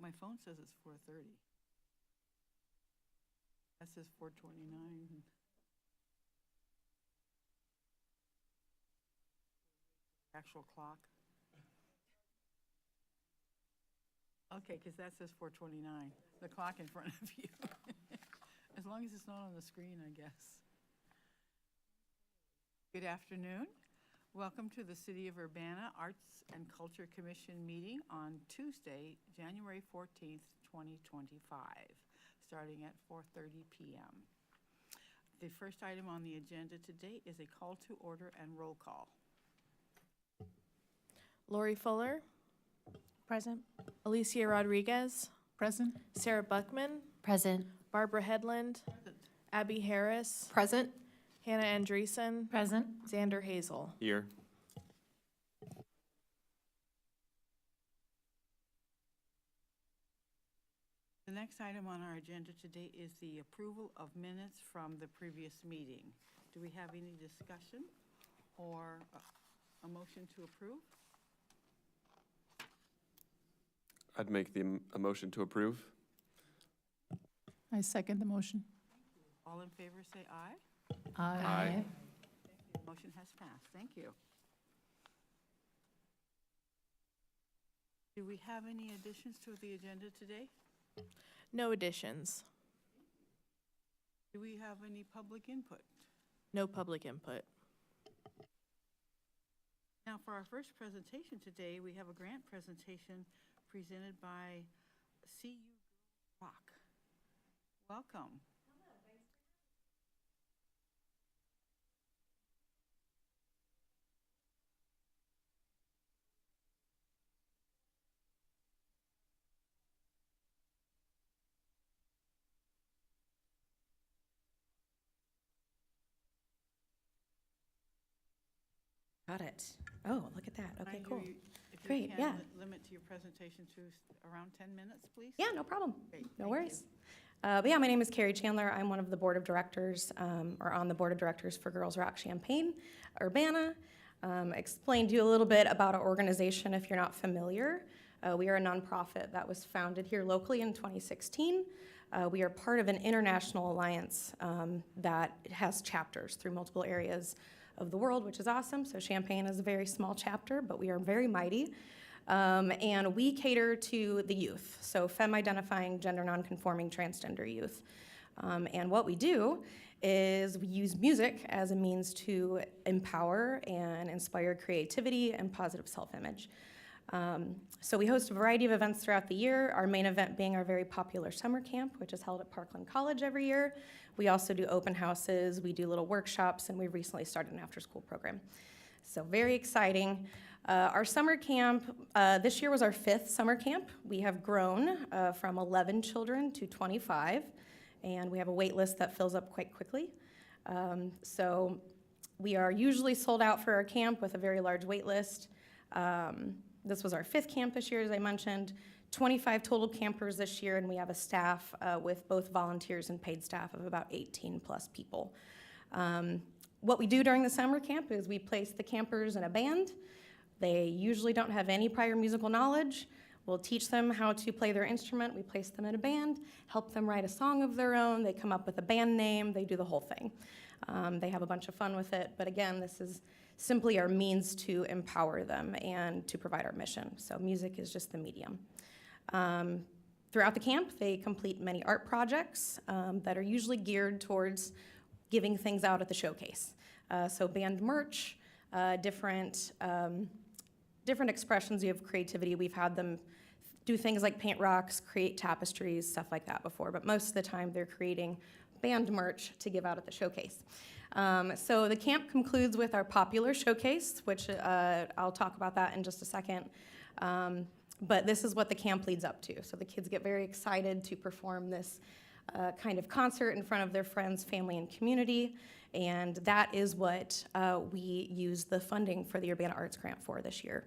My phone says it's 4:30. That says 4:29. Actual clock. Okay, because that says 4:29, the clock in front of you. As long as it's not on the screen, I guess. Good afternoon. Welcome to the City of Urbana Arts and Culture Commission meeting on Tuesday, January 14th, 2025, starting at 4:30 p.m. The first item on the agenda today is a call to order and roll call. Lori Fuller, Present. Alicia Rodriguez, Present. Sarah Buckman, Present. Barbara Headland, Abby Harris, Present. Hannah Andreessen, Present. Xander Hazel. Here. The next item on our agenda today is the approval of minutes from the previous meeting. Do we have any discussion or a motion to approve? I'd make a motion to approve. I second the motion. All in favor, say aye. Aye. Motion has passed. Thank you. Do we have any additions to the agenda today? No additions. Do we have any public input? No public input. Now, for our first presentation today, we have a grant presentation presented by CU Rock. Welcome. Got it. Oh, look at that. Okay, cool. If Great, you can, yeah. limit to your presentation to around 10 minutes, please. Yeah, no problem. Great, No thank worries. But yeah, my name is Carrie Chandler. I'm one of the board of directors, or on the board of directors for Girls Rock Champaign, Urbana. Explain to you a little bit about our organization if you're not familiar. We are a nonprofit that was founded here locally in 2016. We are part of an international alliance that has chapters through multiple areas of the world, which is awesome. So Champaign is a very small chapter, but we are very mighty. And we cater to the youth, so femme-identifying, gender non-conforming, transgender youth. And what we do is we use music as a means to empower and inspire creativity and positive self-image. So we host a variety of events throughout the year, our main event being our very popular summer camp, which is held at Parkland College every year. We also do open houses, we do little workshops, and we recently started an after-school program. So very exciting. Our summer camp, this year was our 5th summer camp. We have grown from 11 children to 25, and we have a wait list that fills up quite quickly. So we are usually sold out for our camp with a very large wait list. This was our 5th camp this year, as I mentioned. 25 total campers this year, and we have a staff with both volunteers and paid staff of about 18 plus people. What we do during the summer camp is we place the campers in a band. They usually don't have any prior musical knowledge. We'll teach them how to play their instrument. We place them in a band, help them write a song of their own. They come up with a band name. They do the whole thing. They have a bunch of fun with it. But again, this is simply our means to empower them and to provide our mission. So music is just the medium. Throughout the camp, they complete many art projects that are usually geared towards giving things out at the showcase. So band merch, different expressions of creativity. We've had them do things like paint rocks, create tapestries, stuff like that before, but most of the time they're creating band merch to give out at the showcase. So the camp concludes with our popular showcase, which I'll talk about that in just a second. But this is what the camp leads up to. So the kids get very excited to perform this kind of concert in front of their friends, family, and community. And that is what we use the funding for the Urbana Arts Grant for this year.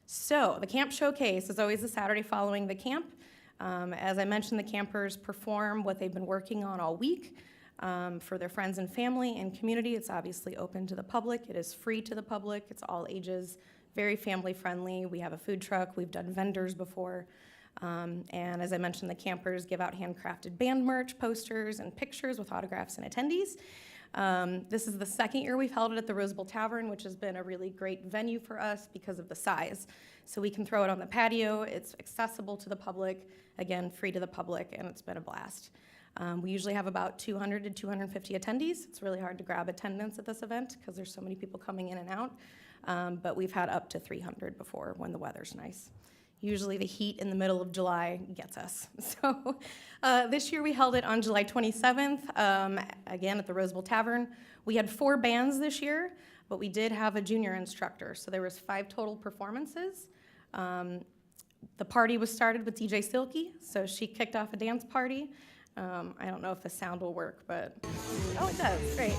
So the camp showcase is always the Saturday following the camp. As I mentioned, the campers perform what they've been working on all week. for their friends and family and community. It's obviously open to the public. It is free to the public. It's all ages, very family friendly. We have a food truck. We've done vendors before. And as I mentioned, the campers give out handcrafted band merch, posters, and pictures with autographs and attendees. This is the second year we've held it at the Rose Bowl Tavern, which has been a really great venue for us because of the size. So we can throw it on the patio. It's accessible to the public, again, free to the public, and it's been a blast. We usually have about 200 to 250 attendees. It's really hard to grab attendance at this event because there's so many people coming in and out. But we've had up to 300 before when the weather's nice. Usually the heat in the middle of July gets us. So this year we held it on July 27th, again at the Rose Bowl Tavern. We had 4 bands this year, but we did have a junior instructor. So there was 5 total performances. The party was started with DJ Silky, so she kicked off a dance party. I don't know if the sound will work, but oh, it does, great.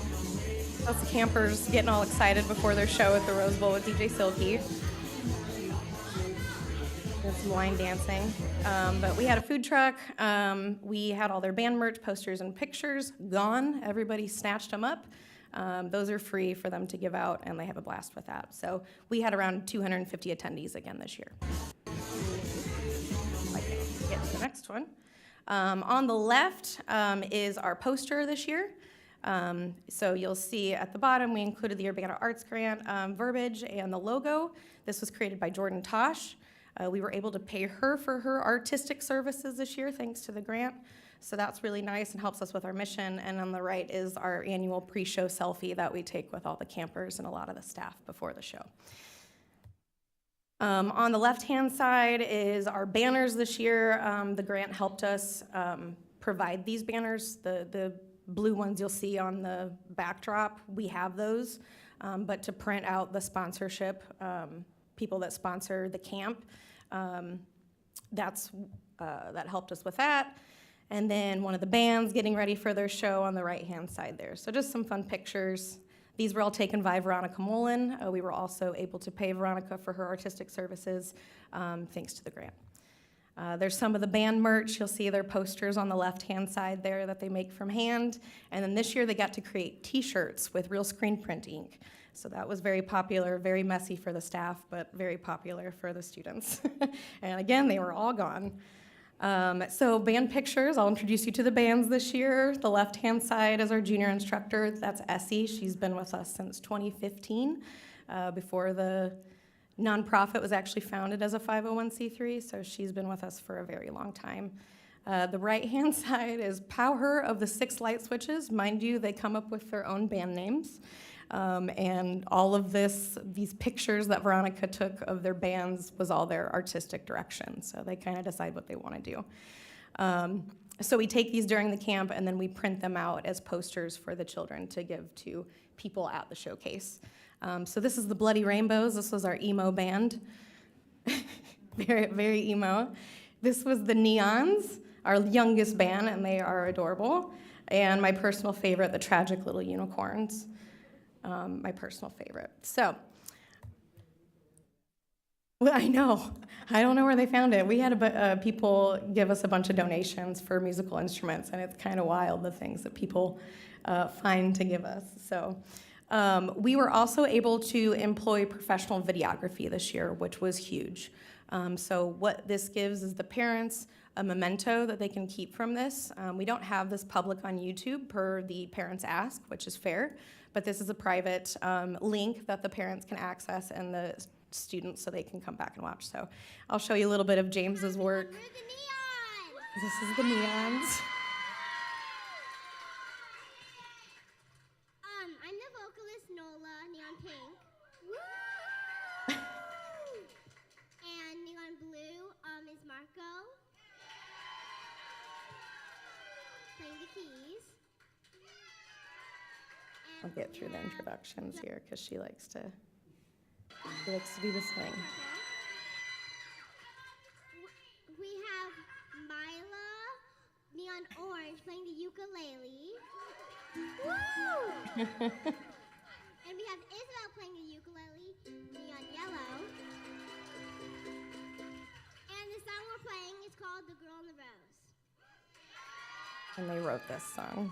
That's the campers getting all excited before their show at the Rose Bowl with DJ Silky. Some line dancing. But we had a food truck. We had all their band merch, posters, and pictures gone. Everybody snatched them up. Those are free for them to give out, and they have a blast with that. So we had around 250 attendees again this year. I can get to the next one. On the left is our poster this year. So you'll see at the bottom, we included the Urbana Arts Grant verbiage and the logo. This was created by Jordan Tosh. We were able to pay her for her artistic services this year, thanks to the grant. So that's really nice and helps us with our mission. And on the right is our annual pre-show selfie that we take with all the campers and a lot of the staff before the show. On the left-hand side is our banners this year. The grant helped us provide these banners. The blue ones you'll see on the backdrop, we have those. But to print out the sponsorship, people that sponsor the camp, that helped us with that. And then one of the bands getting ready for their show on the right-hand side there. So just some fun pictures. These were all taken by Veronica Mullen. We were also able to pay Veronica for her artistic services, thanks to the grant. There's some of the band merch. You'll see their posters on the left-hand side there that they make from hand. And then this year they got to create t-shirts with real screen print ink. So that was very popular, very messy for the staff, but very popular for the students. And again, they were all gone. So band pictures, I'll introduce you to the bands this year. The left-hand side is our junior instructor, that's Essie. She's been with us since 2015, before the nonprofit was actually founded as a 501c3, so she's been with us for a very long time. The right-hand side is Power of the 6 Light Switches. Mind you, they come up with their own band names. And all of these pictures that Veronica took of their bands was all their artistic direction. So they kind of decide what they want to do. So we take these during the camp and then we print them out as posters for the children to give to people at the showcase. So this is the Bloody Rainbows. This was our emo band. Very, very emo. This was the Neons, our youngest band, and they are adorable. And my personal favorite, the Tragic Little Unicorns. My personal favorite. So, well, I know. I don't know where they found it. We had people give us a bunch of donations for musical instruments, and it's kind of wild, the things that people find to give us. So, we were also able to employ professional videography this year, which was huge. So what this gives is the parents a memento that they can keep from this. We don't have this public on YouTube per the parents ask, which is fair, but this is a private link that the parents can access and the students so they can come back and watch. So I'll show you a little bit of James's work. We're the Neons! This is the Neons. I'm the vocalist Nola, Neon Pink. Woo! And Neon Blue is Marco. Playing the keys. I'll get through the introductions here because she likes to do this thing. We have Mila, Neon Orange, playing the ukulele. Woo! And we have Isabel playing the ukulele, Neon Yellow. And the song we're playing is called The Girl in the Rose. And they wrote this song.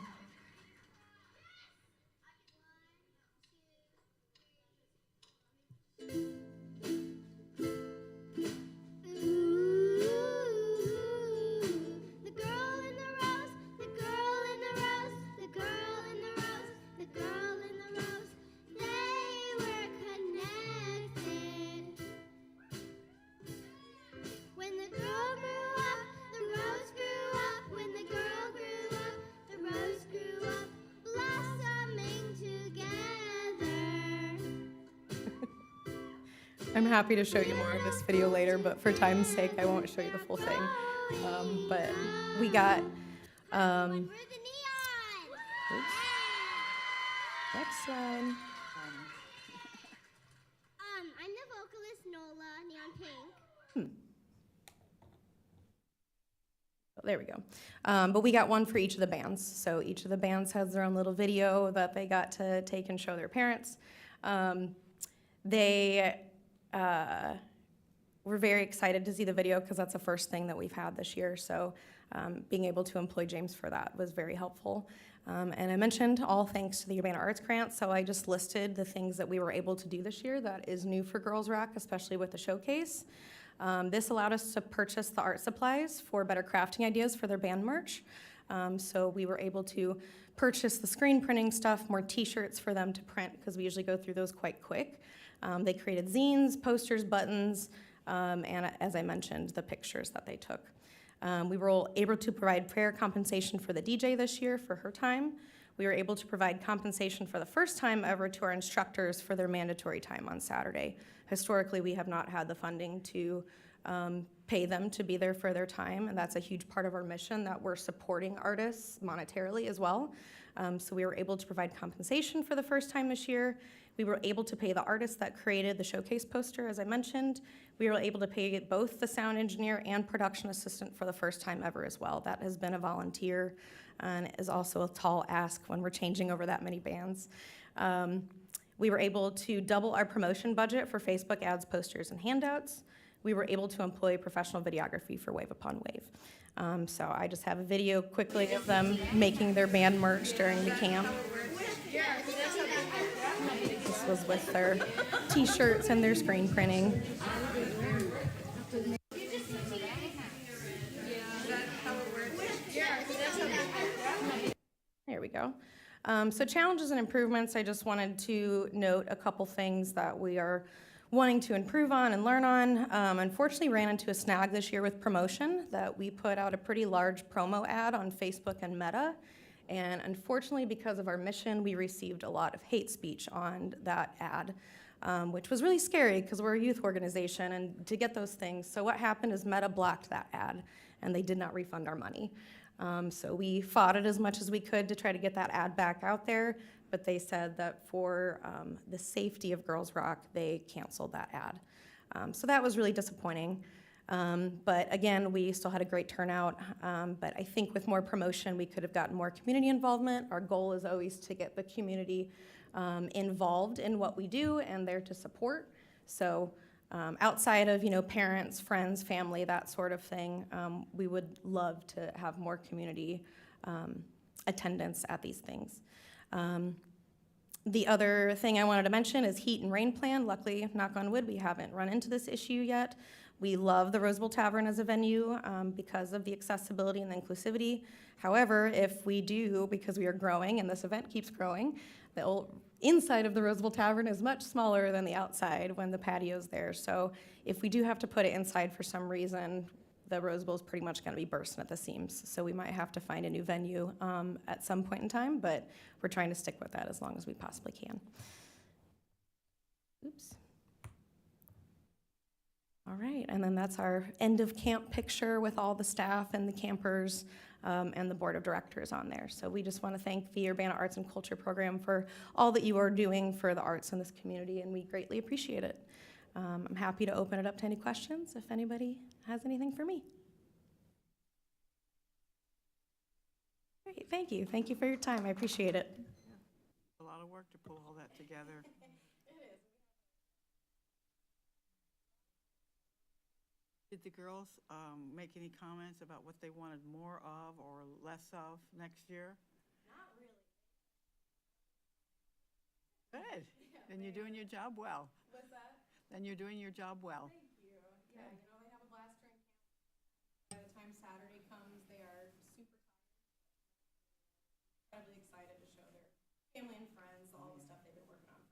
I'm happy to show you more of this video later, but for time's sake, I won't show you the full thing. But we got, Where's the neon? oops, next slide. I'm the vocalist Nola, neon pink. There we go. But we got one for each of the bands. So each of the bands has their own little video that they got to take and show their parents. They were very excited to see the video because that's the first thing that we've had this year. So being able to employ James for that was very helpful. And I mentioned all thanks to the Urbana Arts Grant. So I just listed the things that we were able to do this year that is new for Girls Rock, especially with the showcase. This allowed us to purchase the art supplies for better crafting ideas for their band merch. So we were able to purchase the screen printing stuff, more t-shirts for them to print because we usually go through those quite quick. They created zines, posters, buttons, and as I mentioned, the pictures that they took. We were able to provide fair compensation for the DJ this year for her time. We were able to provide compensation for the first time ever to our instructors for their mandatory time on Saturday. Historically, we have not had the funding to pay them to be there for their time, and that's a huge part of our mission that we're supporting artists monetarily as well. So we were able to provide compensation for the first time this year. We were able to pay the artist that created the showcase poster, as I mentioned. We were able to pay both the sound engineer and production assistant for the first time ever as well. That has been a volunteer and is also a tall ask when we're changing over that many bands. We were able to double our promotion budget for Facebook ads, posters, and handouts. We were able to employ professional videography for Wave Upon Wave. So I just have a video quickly of them making their band merch during the camp. This was with their t-shirts and their screen printing. There we go. So challenges and improvements, I just wanted to note a couple things that we are wanting to improve on and learn on. Unfortunately, ran into a snag this year with promotion that we put out a pretty large promo ad on Facebook and Meta. And unfortunately, because of our mission, we received a lot of hate speech on that ad, which was really scary because we're a youth organization and to get those things. So what happened is Meta blocked that ad and they did not refund our money. So we fought it as much as we could to try to get that ad back out there, but they said that for the safety of Girls Rock, they canceled that ad. So that was really disappointing. But again, we still had a great turnout. But I think with more promotion, we could have gotten more community involvement. Our goal is always to get the community involved in what we do and there to support. So outside of parents, friends, family, that sort of thing, we would love to have more community attendance at these things. The other thing I wanted to mention is heat and rain plan. Luckily, knock on wood, we haven't run into this issue yet. We love the Rose Bowl Tavern as a venue because of the accessibility and the inclusivity. However, if we do, because we are growing and this event keeps growing, the inside of the Rose Bowl Tavern is much smaller than the outside when the patio's there. So if we do have to put it inside for some reason, the Rose Bowl is pretty much going to be bursting at the seams. So we might have to find a new venue at some point in time, but we're trying to stick with that as long as we possibly can. Oops. All right, and then that's our end of camp picture with all the staff and the campers and the board of directors on there. So we just want to thank the Urbana Arts and Culture Program for all that you are doing for the arts in this community, and we greatly appreciate it. I'm happy to open it up to any questions if anybody has anything for me. Great, thank you. Thank you for your time. I appreciate it. A lot of work to pull all that together. Did the girls make any comments about what they wanted more of or less of next year? Not really. Good. Then you're doing your job well. What's that? Then you're doing your job well. Thank you. Yeah, they have a blast during camp. By the time Saturday comes, they are super tired. Incredibly excited to show their family and friends all the stuff they've been working on.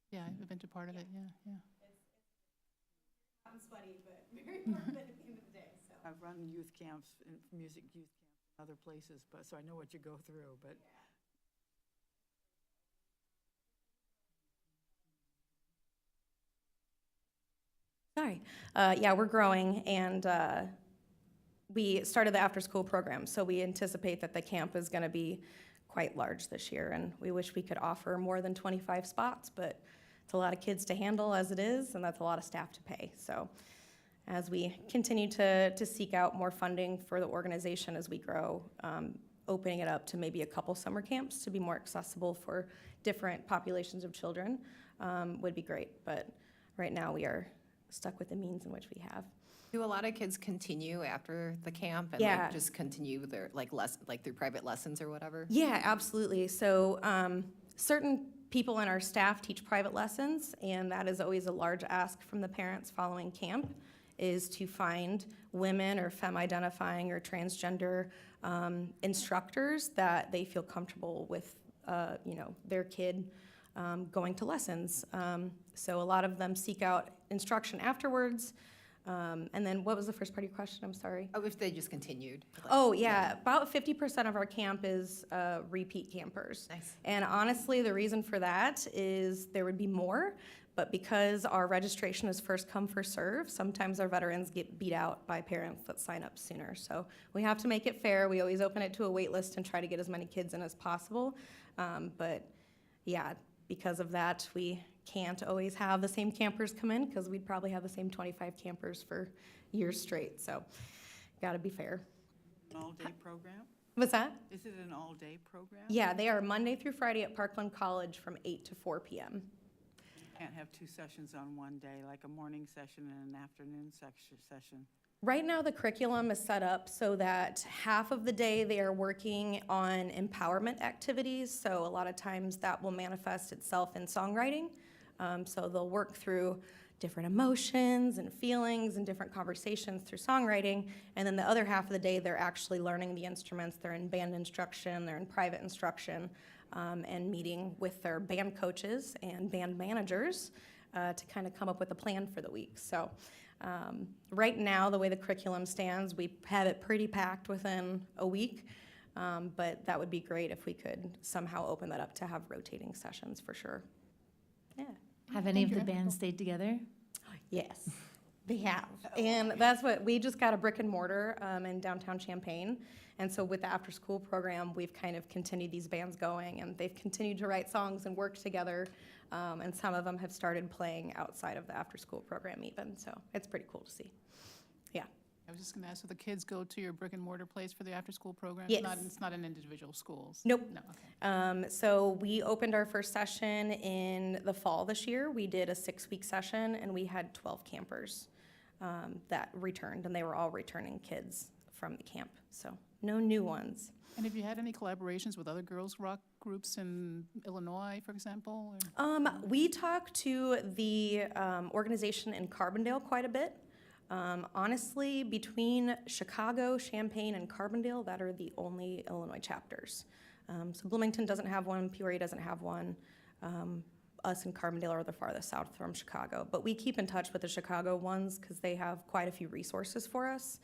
Yeah, I've been to part of it, yeah. I'm sweaty, but very fun at the end of the day, so. I've run youth camps, and music youth camps in other places, but so I know what you go through, but Sorry. Yeah, we're growing, and we started the after-school program, so we anticipate that the camp is going to be quite large this year, and we wish we could offer more than 25 spots, but it's a lot of kids to handle as it is, and that's a lot of staff to pay. So as we continue to seek out more funding for the organization as we grow, opening it up to maybe a couple summer camps to be more accessible for different populations of children would be great. But right now, we are stuck with the means in which we have. Do a lot of kids continue after the camp and Yeah. like just continue their like through private lessons or whatever? Yeah, absolutely. So certain people in our staff teach private lessons, and that is always a large ask from the parents following camp, is to find women or femme-identifying or transgender instructors that they feel comfortable with, their kid going to lessons. So a lot of them seek out instruction afterwards. And then what was the first part of your question? I'm sorry. Oh, if they just continued. like- Oh, yeah. About 50% of our camp is repeat campers. Nice. And honestly, the reason for that is there would be more, but because our registration is first come, first serve, sometimes our veterans get beat out by parents that sign up sooner. So we have to make it fair. We always open it to a wait list and try to get as many kids in as possible. But yeah, because of that, we can't always have the same campers come in because we'd probably have the same 25 campers for years straight. So gotta be fair. An all-day program? What's that? Is it an all-day program? Yeah, they are Monday through Friday at Parkland College from 8 to 4 p.m. You can't have two sessions on one day, like a morning session and an afternoon session. Right now, the curriculum is set up so that half of the day they are working on empowerment activities. So a lot of times that will manifest itself in songwriting. So they'll work through different emotions and feelings and different conversations through songwriting. And then the other half of the day, they're actually learning the instruments. They're in band instruction, they're in private instruction, and meeting with their band coaches and band managers to kind of come up with a plan for the week. So right now, the way the curriculum stands, we have it pretty packed within a week, but that would be great if we could somehow open that up to have rotating sessions for sure. Yeah. Have any of the Thank you. bands stayed together? Yes, they have. And that's what, we just got a brick and mortar in downtown Champaign. And so with the after-school program, we've kind of continued these bands going, and they've continued to write songs and work together. And some of them have started playing outside of the after-school program even. So it's pretty cool to see. Yeah. I was just going to ask, so the kids go to your brick and mortar place for the after-school program? Yes. It's not in individual schools? Nope. No, okay. So we opened our first session in the fall this year. We did a 6-week session, and we had 12 campers that returned, and they were all returning kids from the camp. So no new ones. And have you had any collaborations with other girls' rock groups in Illinois, for example? Or? We talk to the organization in Carbondale quite a bit. Honestly, between Chicago, Champaign, and Carbondale, that are the only Illinois chapters. So Bloomington doesn't have one, Peoria doesn't have one. Us and Carbondale are the farthest south from Chicago. But we keep in touch with the Chicago ones because they have quite a few resources for us.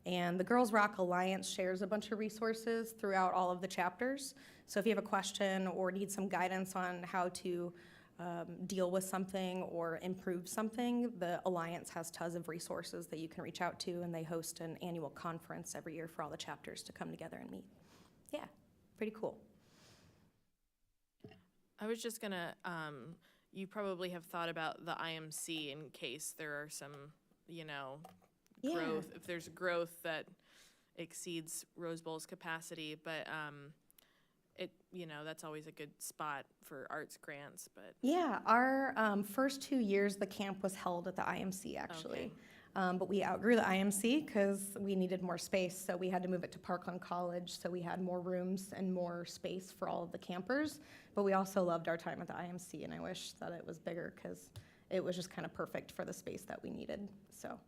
And the Girls Rock Alliance shares a bunch of resources throughout all of the chapters. So if you have a question or need some guidance on how to deal with something or improve something, the Alliance has tons of resources that you can reach out to, and they host an annual conference every year for all the chapters to come together and meet. Yeah, pretty cool. I was just gonna, you probably have thought about the IMC in case there are some, Yeah. growth, if there's growth that exceeds Rose Bowl's capacity, but, that's always a good spot for arts grants, but. Yeah, our first 2 years, the camp was held at the IMC, actually. But we outgrew the IMC because we needed more space, so we had to move it to Parkland College, so we had more rooms and more space for all of the campers. But we also loved our time at the IMC, and I wish that it was bigger because it was just kind of perfect for the space that we needed. So,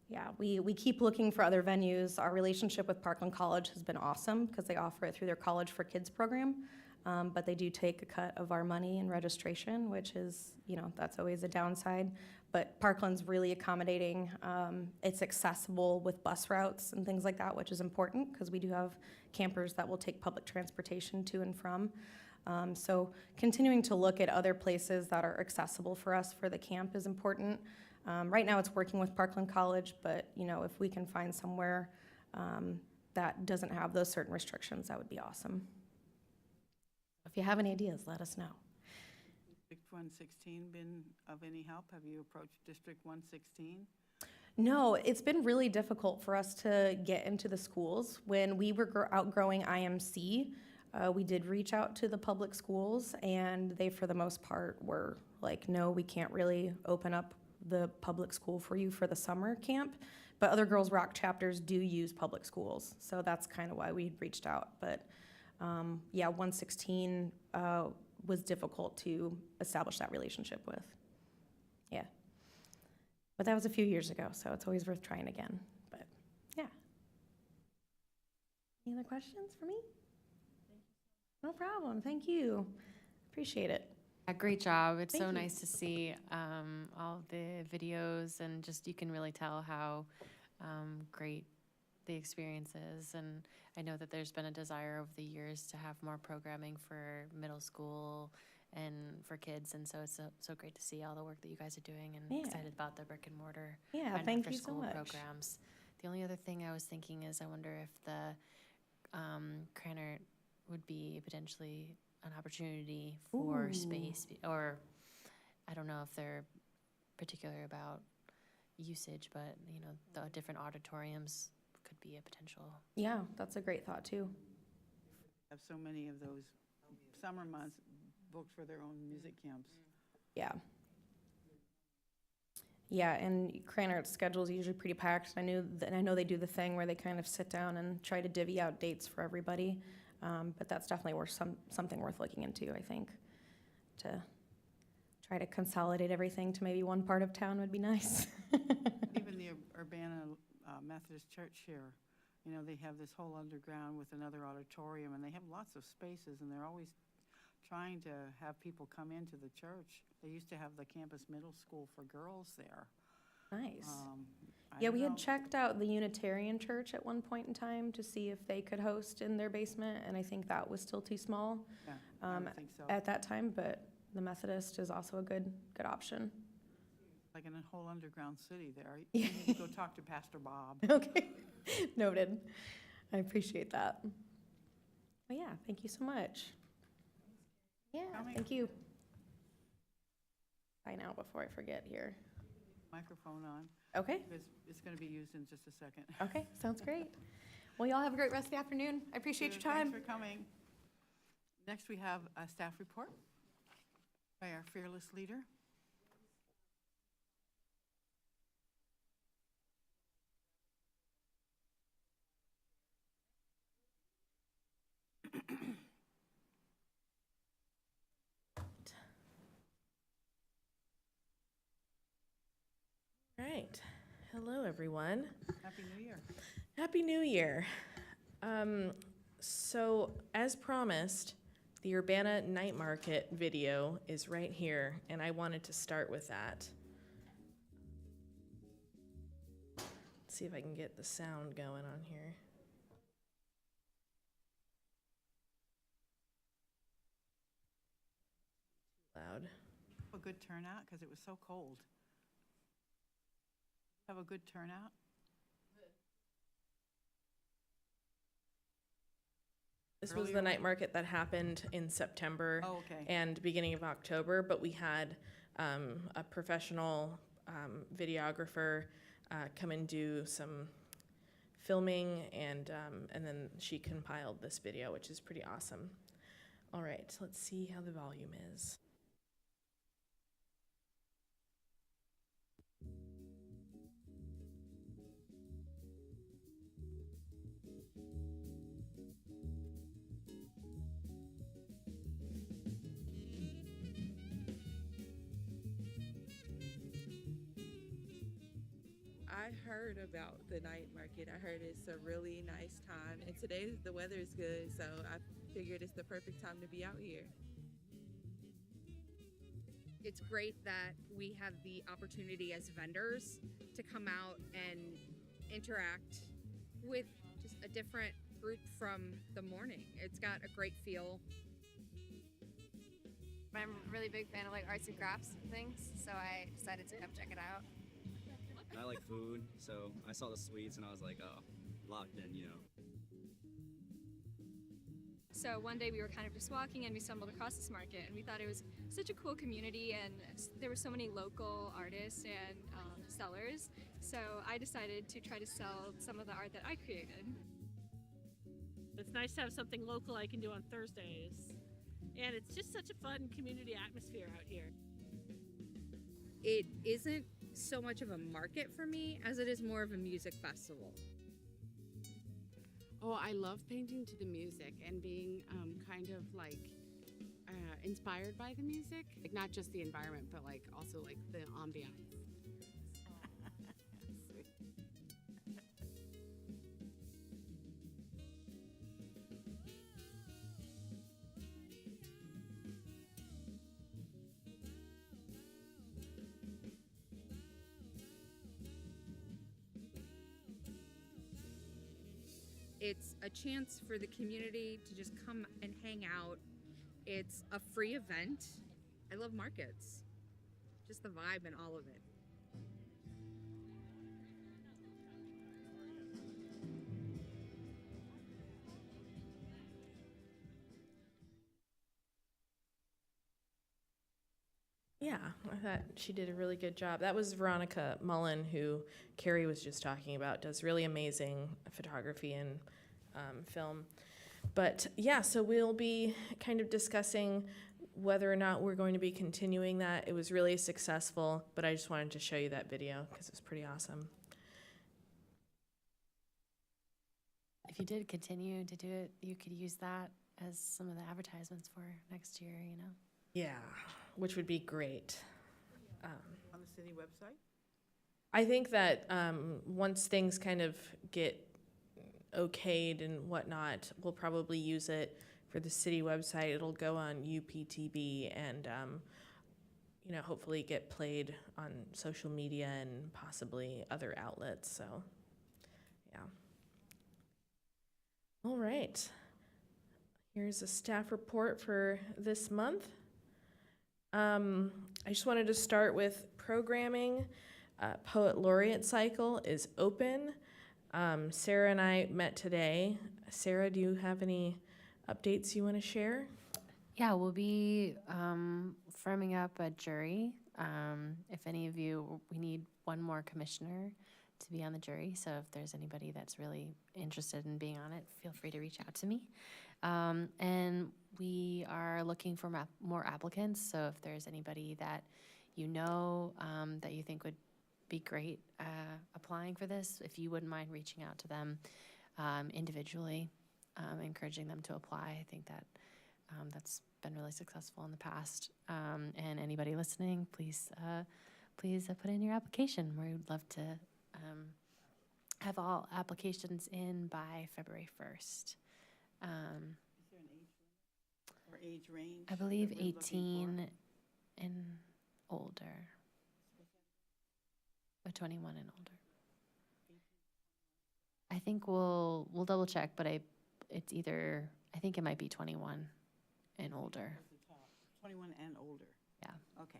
yeah, we keep looking for other venues. Our relationship with Parkland College has been awesome because they offer it through their College for Kids program. But they do take a cut of our money in registration, which is, that's always a downside. But Parkland's really accommodating. It's accessible with bus routes and things like that, which is important because we do have campers that will take public transportation to and from. So continuing to look at other places that are accessible for us for the camp is important. Right now, it's working with Parkland College, but, you know, if we can find somewhere that doesn't have those certain restrictions, that would be awesome. If you have any ideas, let us know. District 116 been of any help? Have you approached District 116? No, it's been really difficult for us to get into the schools. When we were outgrowing IMC, we did reach out to the public schools, and they, for the most part, were like, no, we can't really open up the public school for you for the summer camp. But other Girls Rock chapters do use public schools, so that's kind of why we reached out. But yeah, 116 was difficult to establish that relationship with. Yeah. But that was a few years ago, so it's always worth trying again. But yeah. Any other questions for me? No problem. Thank you. Appreciate it. Great job. It's Thank so you. nice to see all the videos, and just you can really tell how great the experience is. And I know that there's been a desire over the years to have more programming for middle school and for kids, and so it's so great to see all the work that you guys are doing, and Yeah. excited about the brick and mortar Yeah, and thank after you so school much. programs. The only other thing I was thinking is I wonder if the Cranert would be potentially an opportunity for Ooh. space, or I don't know if they're particular about usage, but you know, the different auditoriums could be a potential. Yeah, that's a great thought too. Have so many of those summer months booked for their own music camps. Yeah. Yeah, and Cranert's schedule is usually pretty packed. I know they do the thing where they kind of sit down and try to divvy out dates for everybody. But that's definitely something worth looking into, I think. To try to consolidate everything to maybe one part of town would be nice. Even the Urbana Methodist Church here, you know, they have this whole underground with another auditorium, and they have lots of spaces, and they're always trying to have people come into the church. They used to have the campus middle school for girls there. Nice. I Yeah, don't we had know. checked out the Unitarian Church at one point in time to see if they could host in their basement, and I think that was still too small Yeah, I don't think so. at that time, but the Methodist is also a good option. Like in a whole underground city there. Yeah. You need to go talk to Pastor Bob. Okay, noted. I appreciate that. But yeah, thank you so much. Yeah, Coming. thank you. Bye now before I forget here. Microphone on, Okay, because it's going to be used in just a second. okay, sounds great. Well, y'all have a great rest of the afternoon. I appreciate your time. Thanks for coming. Next, we have a staff report by our fearless leader. All right. Hello, everyone. Happy New Year. Happy New Year. So, as promised, the Urbana Night Market video is right here, and I wanted to start with that. Let's see if I can get the sound going on here. Loud. A good turnout, because it was so cold. Have a good turnout? This was Earlier the night one? market that happened in September Oh, okay. and beginning of October, but we had a professional videographer come and do some filming, and then she compiled this video, which is pretty awesome. All right, let's see how the volume is. I heard about the night market. I heard it's a really nice time, and today the weather is good, so I figured it's the perfect time to be out here. It's great that we have the opportunity as vendors to come out and interact with just a different group from the morning. It's got a great feel. I'm a really big fan of like arts and crafts things, so I decided to come check it out. And I like food, so I saw the sweets and I was like, oh, locked in, you know. So one day we were kind of just walking and we stumbled across this market and we thought it was such a cool community and there were so many local artists and sellers. So I decided to try to sell some of the art that I created. It's nice to have something local I can do on Thursdays. And it's just such a fun community atmosphere out here. It isn't so much of a market for me as it is more of a music festival. Oh, I love painting to the music and being kind of like inspired by the music. Like not just the environment, but like also like the ambiance. It's a chance for the community to just come and hang out. It's a free event. I love markets. Just the vibe and all of it. Yeah, I thought she did a really good job. That was Veronica Mullen, who Carrie was just talking about, does really amazing photography and film. But yeah, so we'll be kind of discussing whether or not we're going to be continuing that. It was really successful, but I just wanted to show you that video because it was pretty awesome. If you did continue to do it, you could use that as some of the advertisements for next year, you know? Yeah, which would be great. On the city website? I think that once things kind of get okayed and whatnot, we'll probably use it for the city website. It'll go on UPTB and, you know, hopefully get played on social media and possibly other outlets. So, yeah. All right. Here's a staff report for this month. I just wanted to start with programming. Poet Laureate cycle is open. Sarah and I met today. Sarah, do you have any updates you want to share? Yeah, we'll be firming up a jury. If any of you, we need one more commissioner to be on the jury. So if there's anybody that's really interested in being on it, feel free to reach out to me. And we are looking for more applicants. So if there's anybody that you know that you think would be great applying for this, if you wouldn't mind reaching out to them individually, encouraging them to apply. I think that that's been really successful in the past. And anybody listening, please put in your application. We would love to have all applications in by February 1st. Is there an age limit or age range? I believe that we're looking 18 and older. Or 21 and older. I think we'll double check, but it's either, I think it might be 21 and older. for? The top, 21 and older. Yeah. Okay.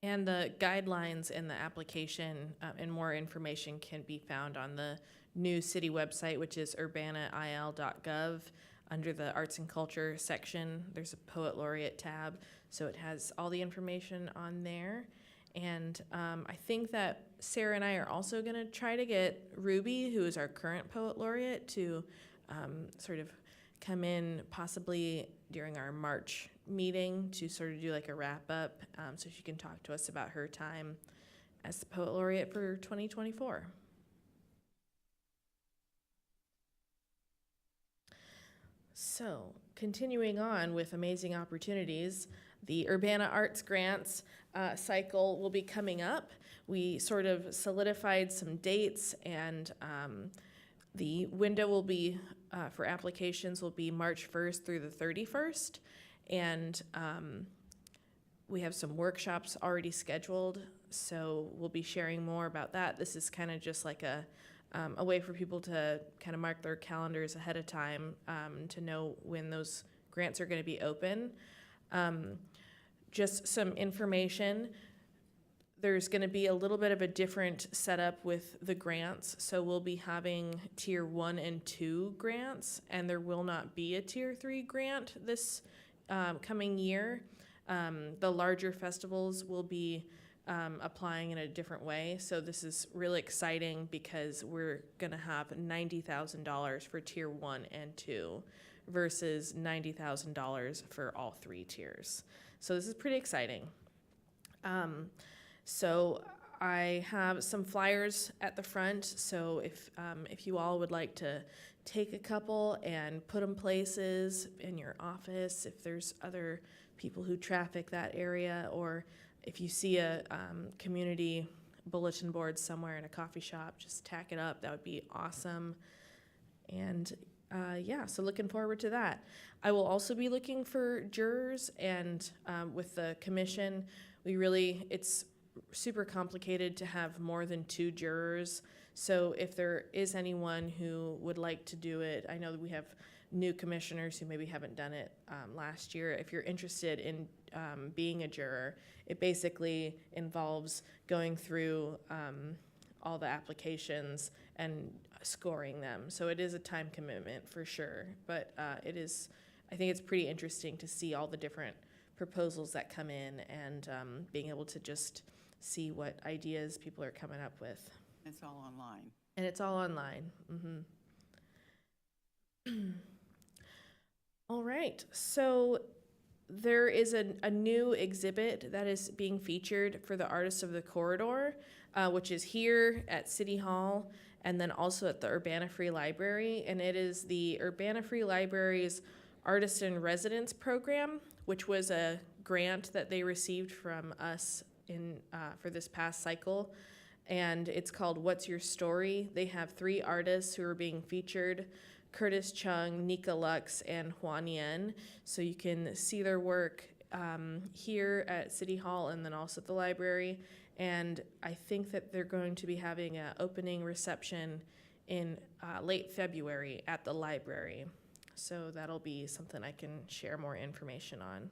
And the guidelines and the application and more information can be found on the new city website, which is urbanail.gov. Under the arts and culture section, there's a Poet Laureate tab, so it has all the information on there. And I think that Sarah and I are also going to try to get Ruby, who is our current Poet Laureate, to sort of come in possibly during our March meeting to sort of do like a wrap up so she can talk to us about her time as the Poet Laureate for 2024. So, continuing on with amazing opportunities, the Urbana Arts Grants cycle will be coming up. We sort of solidified some dates, and the window will be for applications will be March 1st through the 31st, and we have some workshops already scheduled, so we'll be sharing more about that. This is kind of just like a way for people to kind of mark their calendars ahead of time to know when those grants are going to be open. Just some information. there's going to be a little bit of a different setup with the grants. So we'll be having tier 1 and 2 grants, and there will not be a tier 3 grant this coming year. The larger festivals will be applying in a different way. So this is really exciting because we're going to have $90,000 for tier 1 and 2 versus $90,000 for all 3 tiers. So this is pretty exciting. So I have some flyers at the front. So if you all would like to take a couple and put them places in your office, if there's other people who traffic that area, or if you see a community bulletin board somewhere in a coffee shop, just tack it up. That would be awesome. And yeah, so looking forward to that. I will also be looking for jurors, and with the commission, it's super complicated to have more than 2 jurors. So if there is anyone who would like to do it, I know that we have new commissioners who maybe haven't done it last year. If you're interested in being a juror, it basically involves going through all the applications and scoring them. So it is a time commitment for sure, but I think it's pretty interesting to see all the different proposals that come in, and being able to just see what ideas people are coming up with. It's all online. And it's all online. All right, so there is a new exhibit that is being featured for the Artists of the Corridor, which is here at City Hall and then also at the Urbana Free Library. And it is the Urbana Free Library's Artist in Residence program, which was a grant that they received from us for this past cycle. And it's called What's Your Story? They have 3 artists who are being featured: Curtis Chung, Nika Lux, and Huan Yen. So you can see their work here at City Hall and then also at the library. And I think that they're going to be having an opening reception in late February at the library. So that'll be something I can share more information on.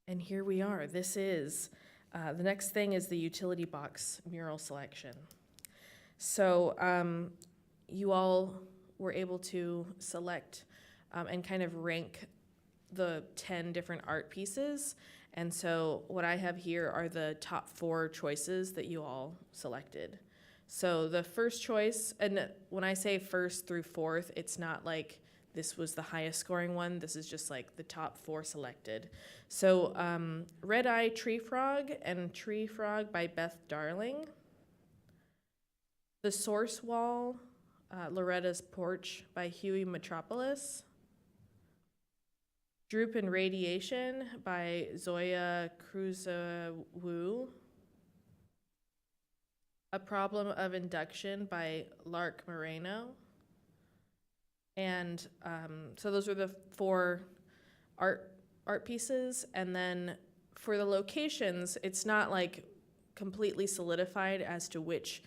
And here we are. This is, the next thing is the utility box mural selection. So you all were able to select and kind of rank the 10 different art pieces. And so what I have here are the top 4 choices that you all selected. So the first choice, and when I say first through 4th, it's not like this was the highest scoring one. This is just like the top 4 selected. So Red Eye Tree Frog and Tree Frog by Beth Darling. The Source Wall, Loretta's Porch by Huey Metropolis. Droop and Radiation by Zoya Cruzawu. A Problem of Induction by Lark Moreno. And so those are the 4 art pieces. And then for the locations, it's not like completely solidified as to which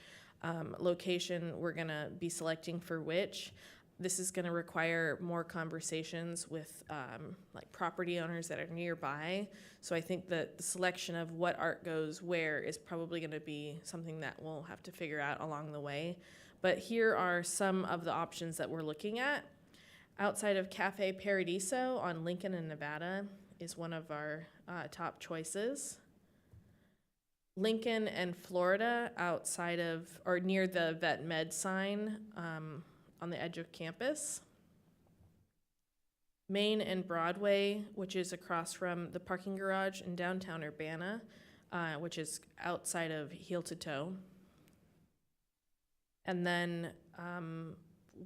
location we're gonna be selecting for which. This is gonna require more conversations with like property owners that are nearby. So I think that the selection of what art goes where is probably gonna be something that we'll have to figure out along the way. But here are some of the options that we're looking at. Outside of Cafe Paradiso on Lincoln and Nevada is one of our top choices. Lincoln and Florida outside of, or near the Vet Med sign on the edge of campus. Main and Broadway, which is across from the parking garage in downtown Urbana, which is outside of Heel to Toe. And then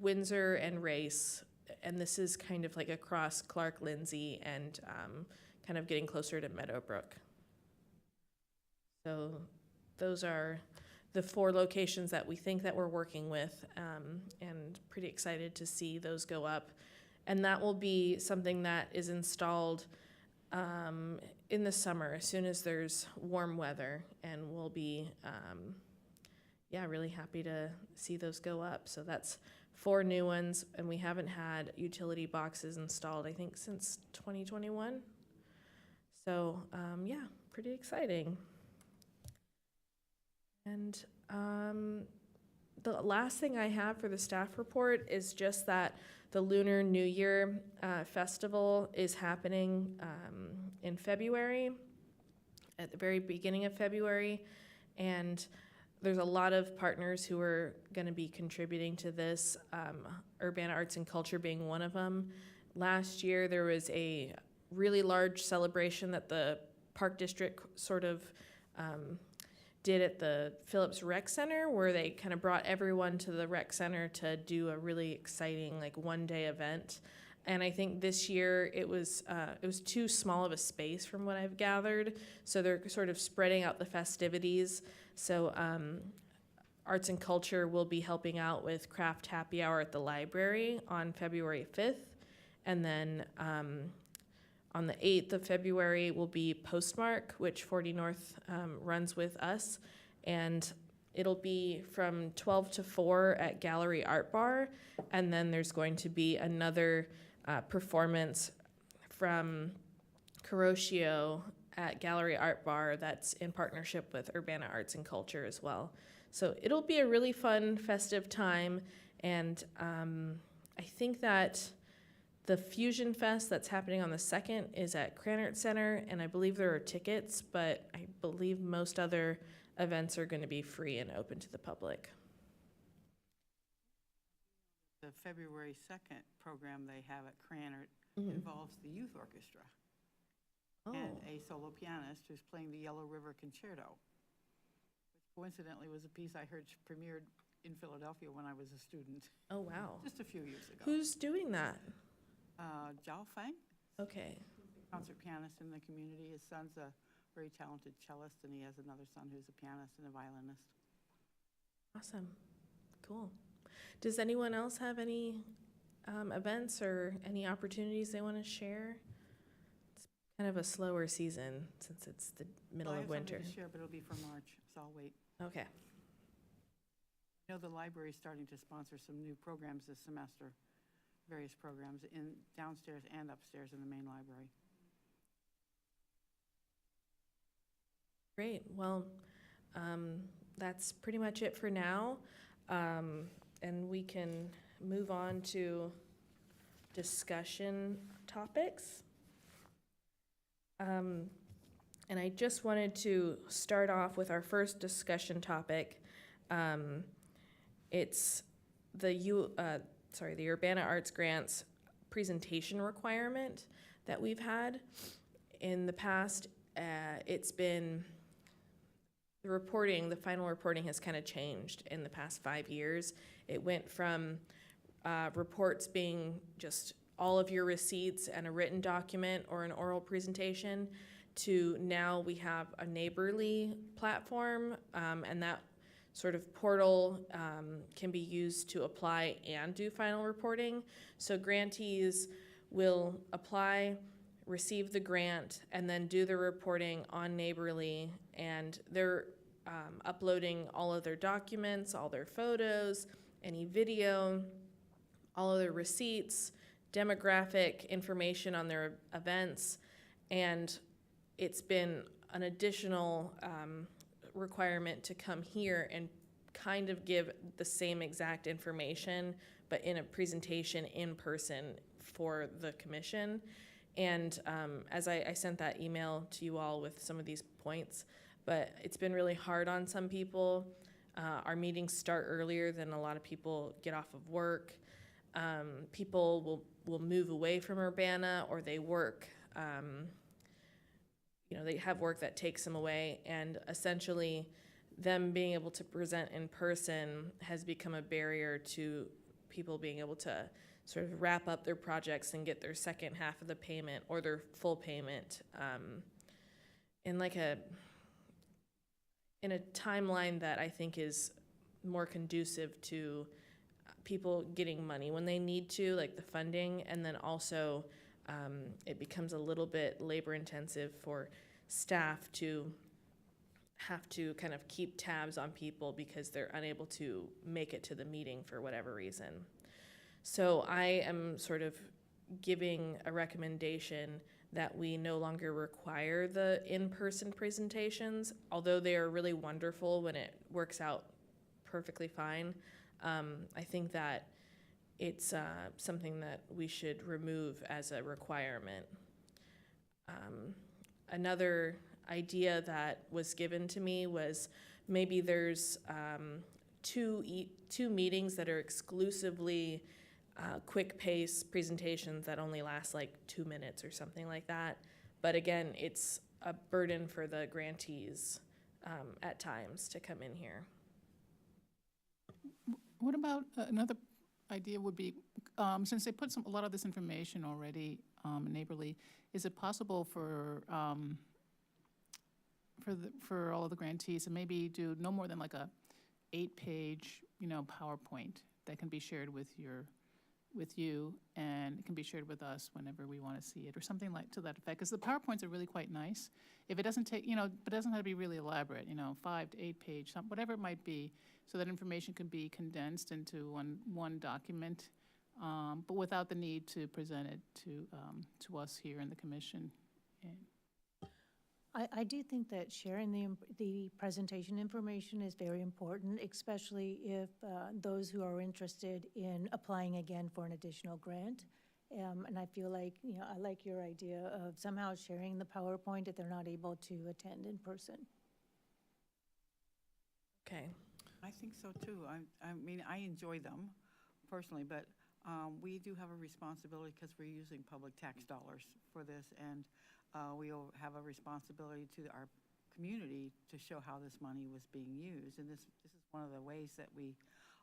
Windsor and Race, and this is kind of like across Clark Lindsay and kind of getting closer to Meadowbrook. So those are the 4 locations that we think that we're working with, and pretty excited to see those go up. And that will be something that is installed in the summer as soon as there's warm weather, and we'll be really happy to see those go up. So that's 4 new ones, and we haven't had utility boxes installed, I think, since 2021. So, yeah, pretty exciting. And the last thing I have for the staff report is just that the Lunar New Year festival is happening in February, at the very beginning of February. And there's a lot of partners who are going to be contributing to this, Urbana Arts and Culture being one of them. Last year, there was a really large celebration that the Park District sort of did at the Phillips Rec Center, where they kind of brought everyone to the rec center to do a really exciting, like, one-day event. And I think this year it was too small of a space from what I've gathered, so they're sort of spreading out the festivities. So Arts and Culture will be helping out with Craft Happy Hour at the library on February 5th. And then on the 8th of February will be Postmark, which 40 North runs with us. And it'll be from 12 to 4 at Gallery Art Bar. And then there's going to be another performance from Kuroshio at Gallery Art Bar that's in partnership with Urbana Arts and Culture as well. So it'll be a really fun, festive time. And I think that the Fusion Fest that's happening on the 2nd is at Cranert Center, and I believe there are tickets, but I believe most other events are going to be free and open to the public. The February 2nd program they have at Cranert Mhm. involves the youth orchestra and a solo pianist who's playing the Yellow River Concerto, which coincidentally was a piece I heard premiered in Philadelphia when I was a student Oh, wow. just a few years ago. Who's doing that? Zhao Feng, Okay. concert pianist in the community. His son's a very talented cellist, and he has another son who's a pianist and a violinist. Awesome. Cool. Does anyone else have any events or any opportunities they want to share? It's kind of a slower season since it's the middle Well, of winter. I have something to share, but it'll be for March, so I'll wait. Okay. I know the library's starting to sponsor some new programs this semester, various programs in downstairs and upstairs in the main library. Great. Well, that's pretty much it for now. And we can move on to discussion topics. And I just wanted to start off with our first discussion topic. It's the Urbana Arts Grants presentation requirement that we've had. In the past, it's been the final reporting has kind of changed in the past 5 years. It went from reports being just all of your receipts and a written document or an oral presentation to now we have a Neighborly platform, and that sort of portal can be used to apply and do final reporting. So grantees will apply, receive the grant, and then do the reporting on Neighborly, and they're uploading all of their documents, all their photos, any video, all of their receipts, demographic information on their events, and it's been an additional requirement to come here and kind of give the same exact information, but in a presentation in person for the commission. And as I sent that email to you all with some of these points, but it's been really hard on some people. Our meetings start earlier than a lot of people get off of work. People will move away from Urbana, or they work, they have work that takes them away, and essentially them being able to present in person has become a barrier to people being able to sort of wrap up their projects and get their second half of the payment or their full payment in a timeline that I think is more conducive to people getting money when they need to, like the funding, and then also it becomes a little bit labor intensive for staff to have to kind of keep tabs on people because they're unable to make it to the meeting for whatever reason. So I am sort of giving a recommendation that we no longer require the in-person presentations, although they are really wonderful when it works out perfectly fine. I think that it's something that we should remove as a requirement. Another idea that was given to me was maybe there's two meetings that are exclusively quick pace presentations that only last like 2 minutes or something like that. But again, it's a burden for the grantees at times to come in here. What about another idea would be, since they put a lot of this information already in Neighborly, is it possible for all of the grantees to maybe do no more than like a 8-page, PowerPoint that can be shared with you, and it can be shared with us whenever we want to see it, or something like to that effect? Because the PowerPoints are really quite nice. If it doesn't take, but it doesn't have to be really elaborate, 5 to 8 page, whatever it might be, so that information can be condensed into one document, but without the need to present it to us here in the commission. I do think that sharing the presentation information is very important, especially if those who are interested in applying again for an additional grant. And I feel like, I like your idea of somehow sharing the PowerPoint if they're not able to attend in person. Okay. I think so too. I mean, I enjoy them personally, but we do have a responsibility because we're using public tax dollars for this, and we will have a responsibility to our community to show how this money was being used. And this is one of the ways that we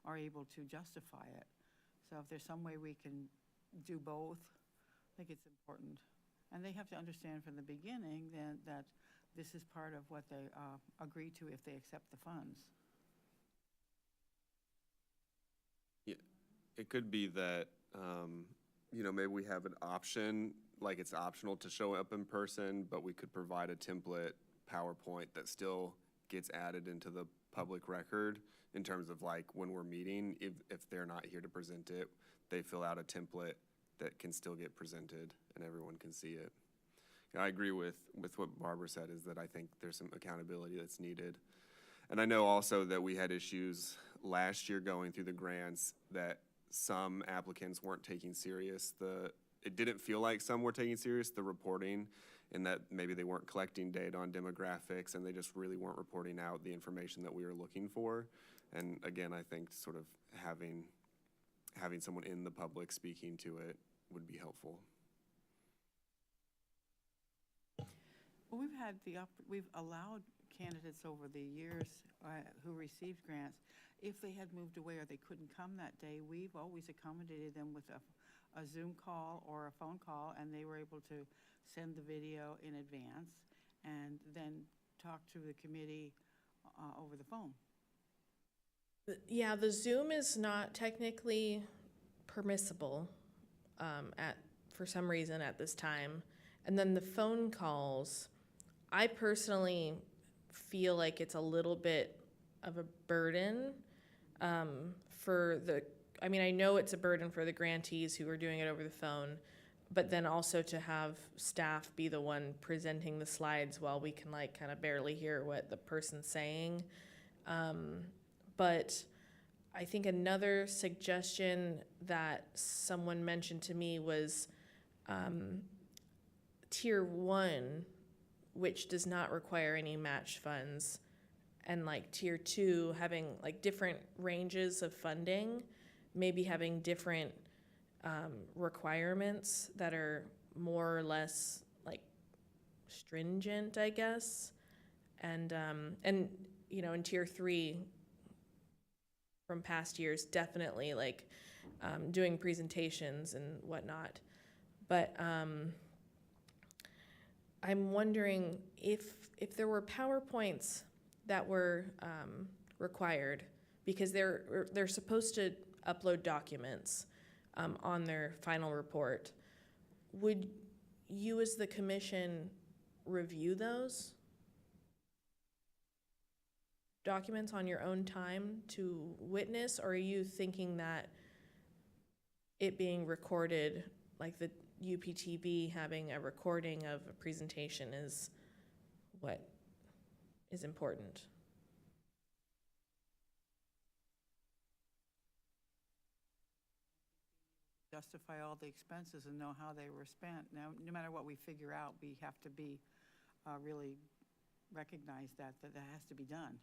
are able to justify it. So if there's some way we can do both, I think it's important. And they have to understand from the beginning then that this is part of what they agree to if they accept the funds. Yeah, it could be that, maybe we have an option, like it's optional to show up in person, but we could provide a template PowerPoint that still gets added into the public record in terms of like when we're meeting, if they're not here to present it, they fill out a template that can still get presented and everyone can see it. I agree with what Barbara said, is that I think there's some accountability that's needed. And I know also that we had issues last year going through the grants that some applicants weren't taking serious. It didn't feel like some were taking serious the reporting, and that maybe they weren't collecting data on demographics and they just really weren't reporting out the information that we were looking for. And again, I think sort of having someone in the public speaking to it would be helpful. Well, we've allowed candidates over the years who received grants, if they had moved away or they couldn't come that day, we've always accommodated them with a Zoom call or a phone call, and they were able to send the video in advance and then talk to the committee over the phone. Yeah, the Zoom is not technically permissible for some reason at this time. And then the phone calls, I personally feel like it's a little bit of a burden I know it's a burden for the grantees who are doing it over the phone, but then also to have staff be the one presenting the slides while we can kind of barely hear what the person's saying. But I think another suggestion that someone mentioned to me was Tier 1, which does not require any match funds, and Tier 2 having different ranges of funding, maybe having different requirements that are more or less stringent, I guess. And in Tier 3 from past years, definitely doing presentations and whatnot. But I'm wondering if there were PowerPoints that were required, because they're supposed to upload documents on their final report. Would you as the commission review those documents on your own time to witness, or are you thinking that it being recorded like the UPTV having a recording of a presentation is what is important. Justify all the expenses and know how they were spent. Now, no matter what we figure out, we have to be, really recognize that has to be done.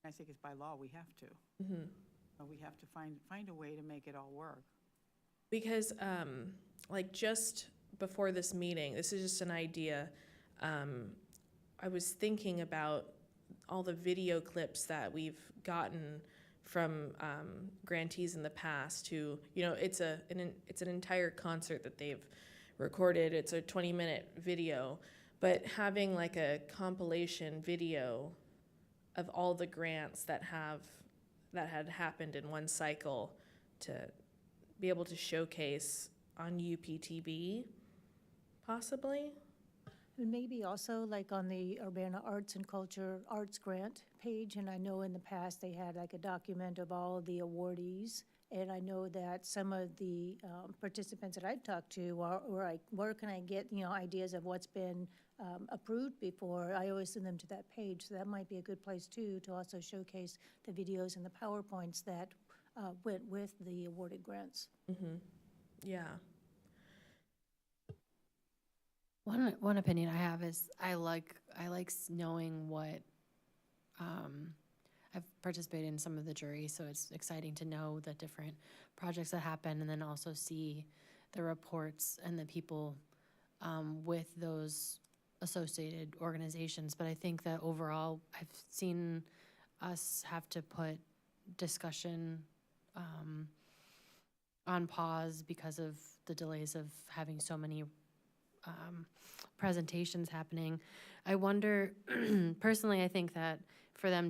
I think it's by law, we have to. We have to find a way to make it all work. Because, like, just before this meeting, this is just an idea, I was thinking about all the video clips that we've gotten from grantees in the past who, you know, it's an entire concert that they've recorded. It's a 20-minute video, but having like a compilation video of all the grants that had happened in one cycle to be able to showcase on UPTV, possibly. And maybe also like on the Urbana Arts and Culture Arts Grant page, and I know in the past they had like a document of all of the awardees, and I know that some of the participants that I've talked to were like, where can I get, you know, ideas of what's been approved before? I always send them to that page, so that might be a good place too, to also showcase the videos and the PowerPoints that went with the awarded grants. Yeah. One opinion I have is I like knowing what I've participated in some of the jury, so it's exciting to know the different projects that happen, and then also see the reports and the people with those associated organizations. But I think that overall, I've seen us have to put discussion on pause because of the delays of having so many presentations happening. I wonder, personally, I think that for them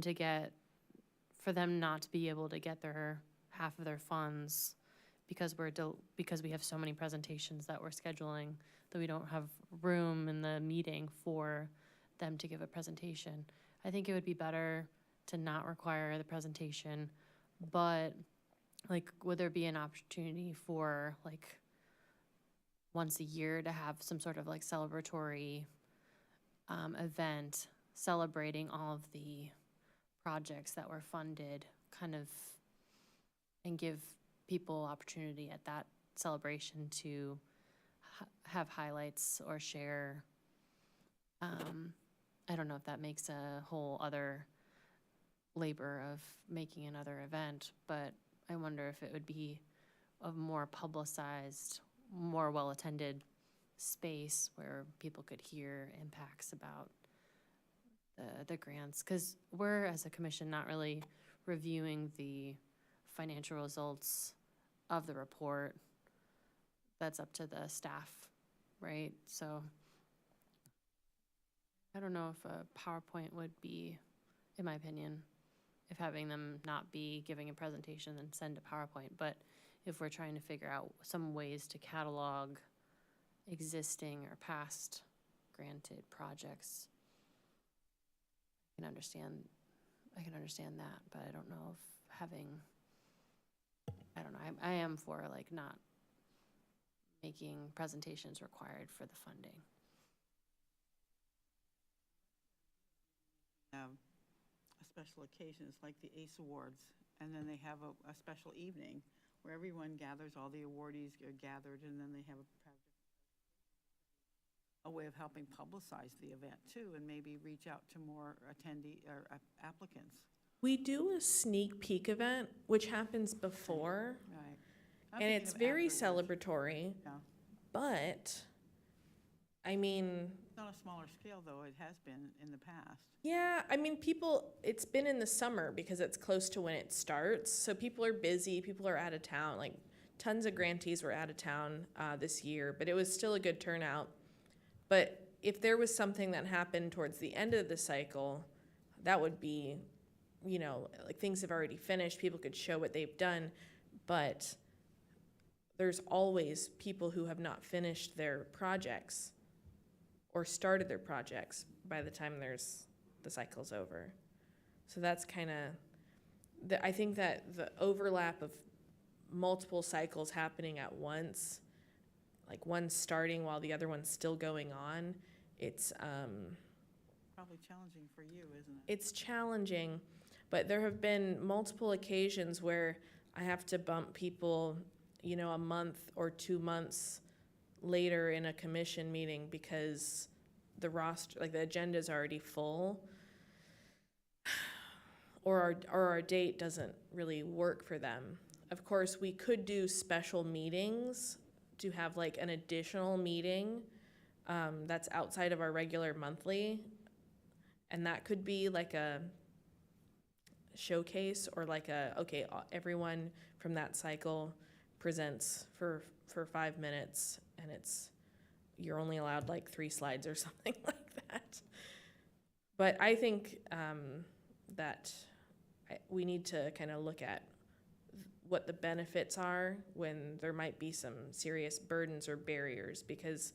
not to be able to get their half of their funds because we have so many presentations that we're scheduling, that we don't have room in the meeting for them to give a presentation. I think it would be better to not require the presentation, but like, would there be an opportunity for like once a year to have some sort of like celebratory event celebrating all of the projects that were funded, kind of, and give people opportunity at that celebration to have highlights or share. I don't know if that makes a whole other labor of making another event, but I wonder if it would be a more publicized, more well-attended space where people could hear impacts about the grants, because we're, as a commission, not really reviewing the financial results of the report. That's up to the staff, right? So I don't know if a PowerPoint would be, in my opinion, if having them not be giving a presentation and send a PowerPoint, but if we're trying to figure out some ways to catalog existing or past granted projects, I can understand that, but I don't know if having, I don't know, I am for like not making presentations required for the funding. Special occasions like the ACE Awards, and then they have a special evening where everyone gathers, all the awardees are gathered, and then they have a way of helping publicize the event too, and maybe reach out to more attendee or applicants. We do a sneak peek event, which happens before, Right. and it's very celebratory, Yeah. but, I mean, It's on a smaller scale, though. It has been in the past. yeah, I mean, it's been in the summer because it's close to when it starts, so people are busy, people are out of town, like, tons of grantees were out of town this year, but it was still a good turnout. But if there was something that happened towards the end of the cycle, that would be, you know, like, things have already finished, people could show what they've done, but there's always people who have not finished their projects or started their projects by the time the cycle's over. So that's kind of, I think that the overlap of multiple cycles happening at once, like one starting while the other one's still going on, it's Probably challenging for you, isn't it? it's challenging, but there have been multiple occasions where I have to bump people, you know, a month or 2 months later in a commission meeting because the roster, like the agenda's already full, or our date doesn't really work for them. Of course, we could do special meetings to have like an additional meeting that's outside of our regular monthly. And that could be like a showcase or like okay, everyone from that cycle presents for 5 minutes, and you're only allowed like 3 slides or something like that. But I think that we need to kind of look at what the benefits are when there might be some serious burdens or barriers, because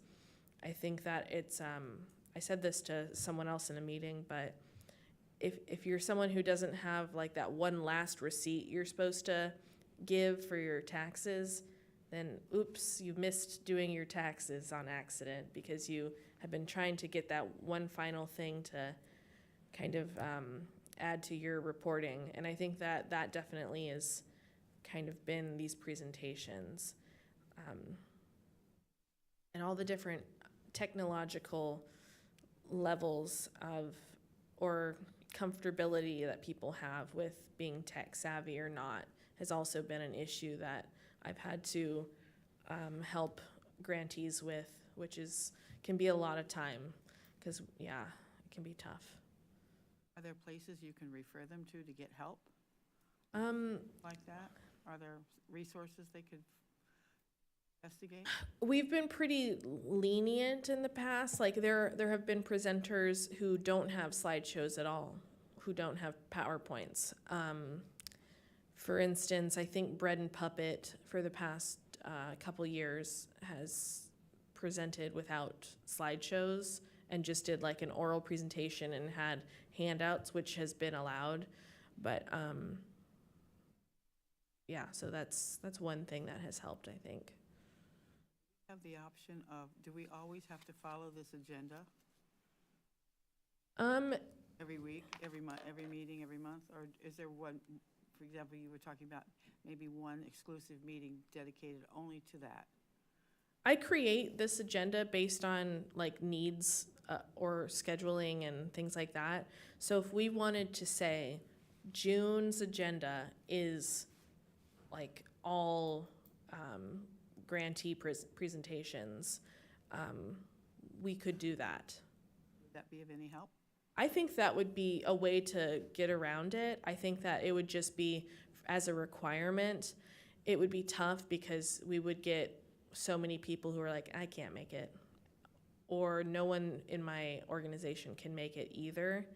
I think that it's, I said this to someone else in a meeting, but if you're someone who doesn't have like that one last receipt you're supposed to give for your taxes, then oops, you missed doing your taxes on accident because you have been trying to get that one final thing to kind of add to your reporting. And I think that that definitely is kind of been these presentations. And all the different technological levels of or comfortability that people have with being tech savvy or not has also been an issue that I've had to help grantees with, which can be a lot of time because, yeah, it can be tough. Are there places you can refer them to get help like that? Are there resources they could investigate? We've been pretty lenient in the past. Like there have been presenters who don't have slideshows at all, who don't have PowerPoints. For instance, I think Bread and Puppet for the past couple years has presented without slideshows and just did like an oral presentation and had handouts, which has been allowed. But yeah, so that's one thing that has helped, I think. Have the option of, do we always have to follow this agenda every week, every month, every meeting, every month? Or is there one, for example, you were talking about maybe one exclusive meeting dedicated only to that? I create this agenda based on like needs or scheduling and things like that. So if we wanted to say June's agenda is like all grantee presentations, we could do that. Would that be of any help? I think that would be a way to get around it. I think that it would just be as a requirement. It would be tough because we would get so many people who are like, I can't make it, or no one in my organization can make it either.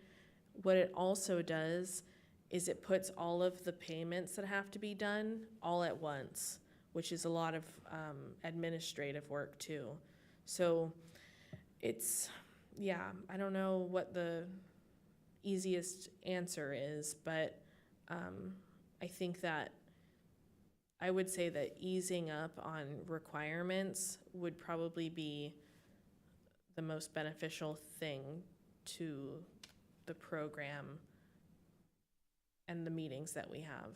What it also does is it puts all of the payments that have to be done all at once, which is a lot of administrative work too. So it's, yeah, I don't know what the easiest answer is, but I think that I would say that easing up on requirements would probably be the most beneficial thing to the program and the meetings that we have.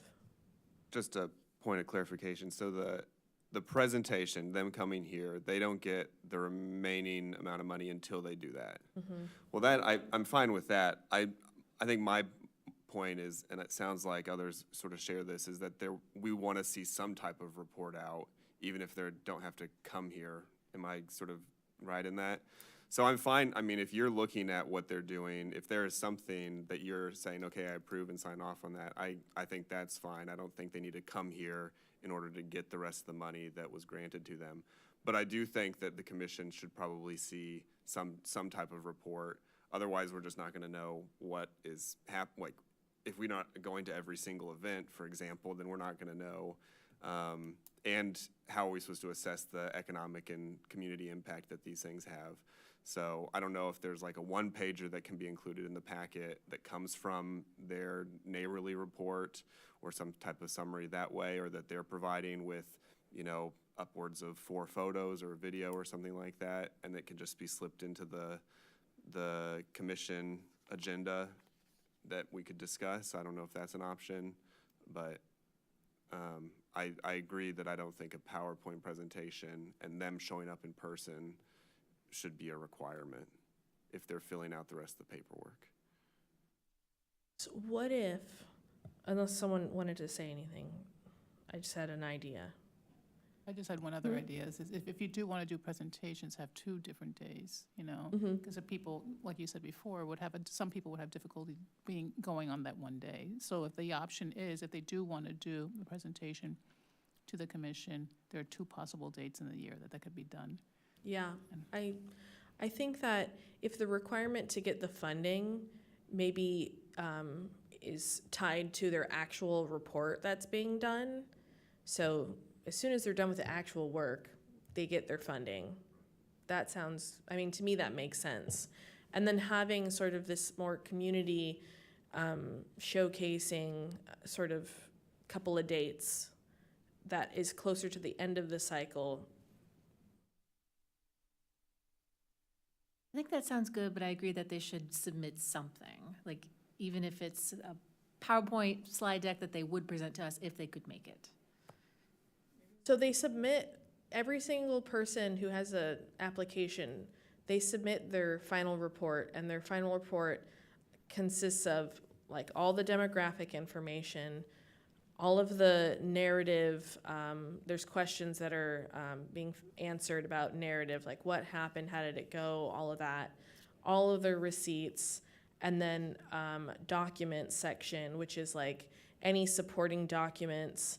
Just a point of clarification. So the presentation, them coming here, they don't get the remaining amount of money until they do that. Mm-hmm. Well, that I'm fine with that. I think my point is, and it sounds like others sort of share this, is that we want to see some type of report out, even if they don't have to come here. Am I sort of right in that? So I'm fine. I mean, if you're looking at what they're doing, if there is something that you're saying, okay, I approve and sign off on that, I think that's fine. I don't think they need to come here in order to get the rest of the money that was granted to them. But I do think that the commission should probably see some type of report. Otherwise, we're just not going to know what is happening. Like, if we're not going to every single event, for example, then we're not going to know. And how are we supposed to assess the economic and community impact that these things have? So I don't know if there's like a one-pager that can be included in the packet that comes from their neighborly report or some type of summary that way, or that they're providing with, you know, upwards of 4 photos or a video or something like that, and it can just be slipped into the commission agenda that we could discuss. I don't know if that's an option, but I agree that I don't think a PowerPoint presentation and them showing up in person should be a requirement if they're filling out the rest of the paperwork. So what if, unless someone wanted to say anything, I just had an idea. I just had one other idea, is if you do want to do presentations, have 2 different days, you know? Mhm. Because if people, like you said before, some people would have difficulty going on that one day. So if the option is, if they do want to do the presentation to the commission, there are 2 possible dates in the year that could be done. Yeah, I think that if the requirement to get the funding maybe is tied to their actual report that's being done, so as soon as they're done with the actual work, they get their funding. That sounds, I mean, to me, that makes sense. And then having sort of this more community showcasing sort of couple of dates that is closer to the end of the cycle. I think that sounds good, but I agree that they should submit something, like even if it's a PowerPoint slide deck that they would present to us if they could make it. So they submit, every single person who has an application, they submit their final report, and their final report consists of like all the demographic information, all of the narrative, there's questions that are being answered about narrative, like what happened, how did it go, all of that, all of their receipts, and then document section, which is like any supporting documents.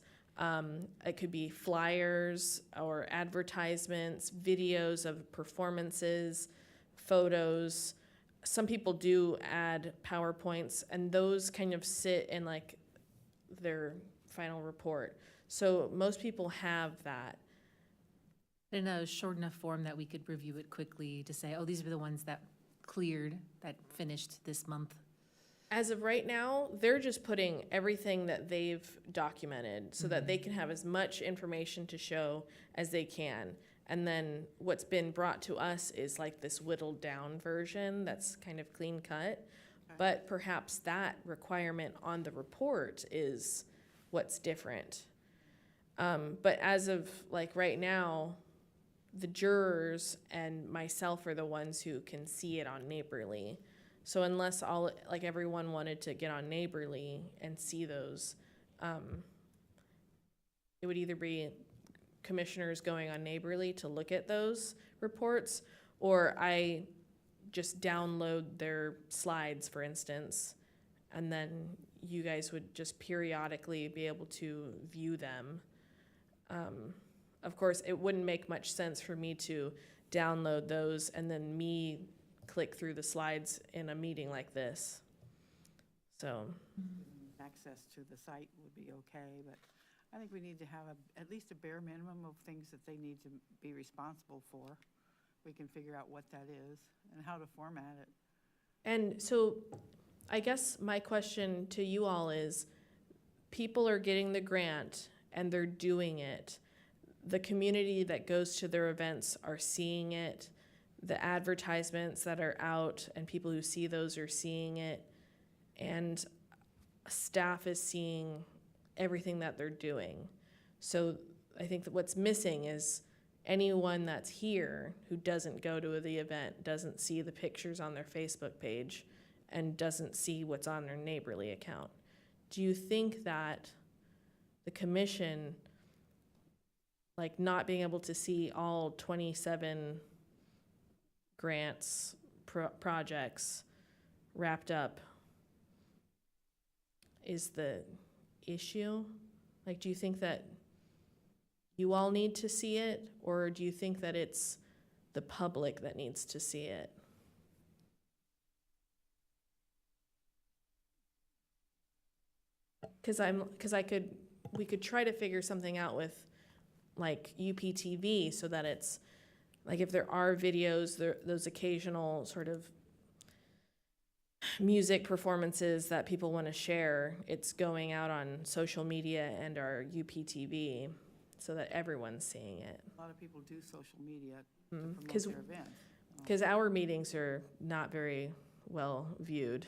It could be flyers or advertisements, videos of performances, photos. Some people do add PowerPoints, and those kind of sit in like their final report. So most people have that. In a short enough form that we could review it quickly to say, oh, these are the ones that cleared, that finished this month. As of right now, they're just putting everything that they've documented so that they can have as much information to show as they can. And then what's been brought to us is like this whittled down version that's kind of clean cut. But perhaps that requirement on the report is what's different. But as of like right now, the jurors and myself are the ones who can see it on Neighborly. So unless everyone wanted to get on Neighborly and see those, it would either be commissioners going on Neighborly to look at those reports, or I just download their slides, for instance, and then you guys would just periodically be able to view them. Of course, it wouldn't make much sense for me to download those and then me click through the slides in a meeting like this. So Access to the site would be okay, but I think we need to have at least a bare minimum of things that they need to be responsible for. We can figure out what that is and how to format it. And so I guess my question to you all is, people are getting the grant and they're doing it. The community that goes to their events are seeing it. The advertisements that are out and people who see those are seeing it. And staff is seeing everything that they're doing. So I think that what's missing is anyone that's here who doesn't go to the event, doesn't see the pictures on their Facebook page, and doesn't see what's on their Neighborly account. Do you think that the commission, like not being able to see all 27 grants, projects wrapped up is the issue? Like, do you think that you all need to see it, or do you think that it's the public that needs to see it? We could try to figure something out with like UPTV so that it's like if there are videos, those occasional sort of music performances that people want to share, it's going out on social media and our UPTV so that everyone's seeing it. A lot of people do social media to promote Because their events. our meetings are not very well viewed,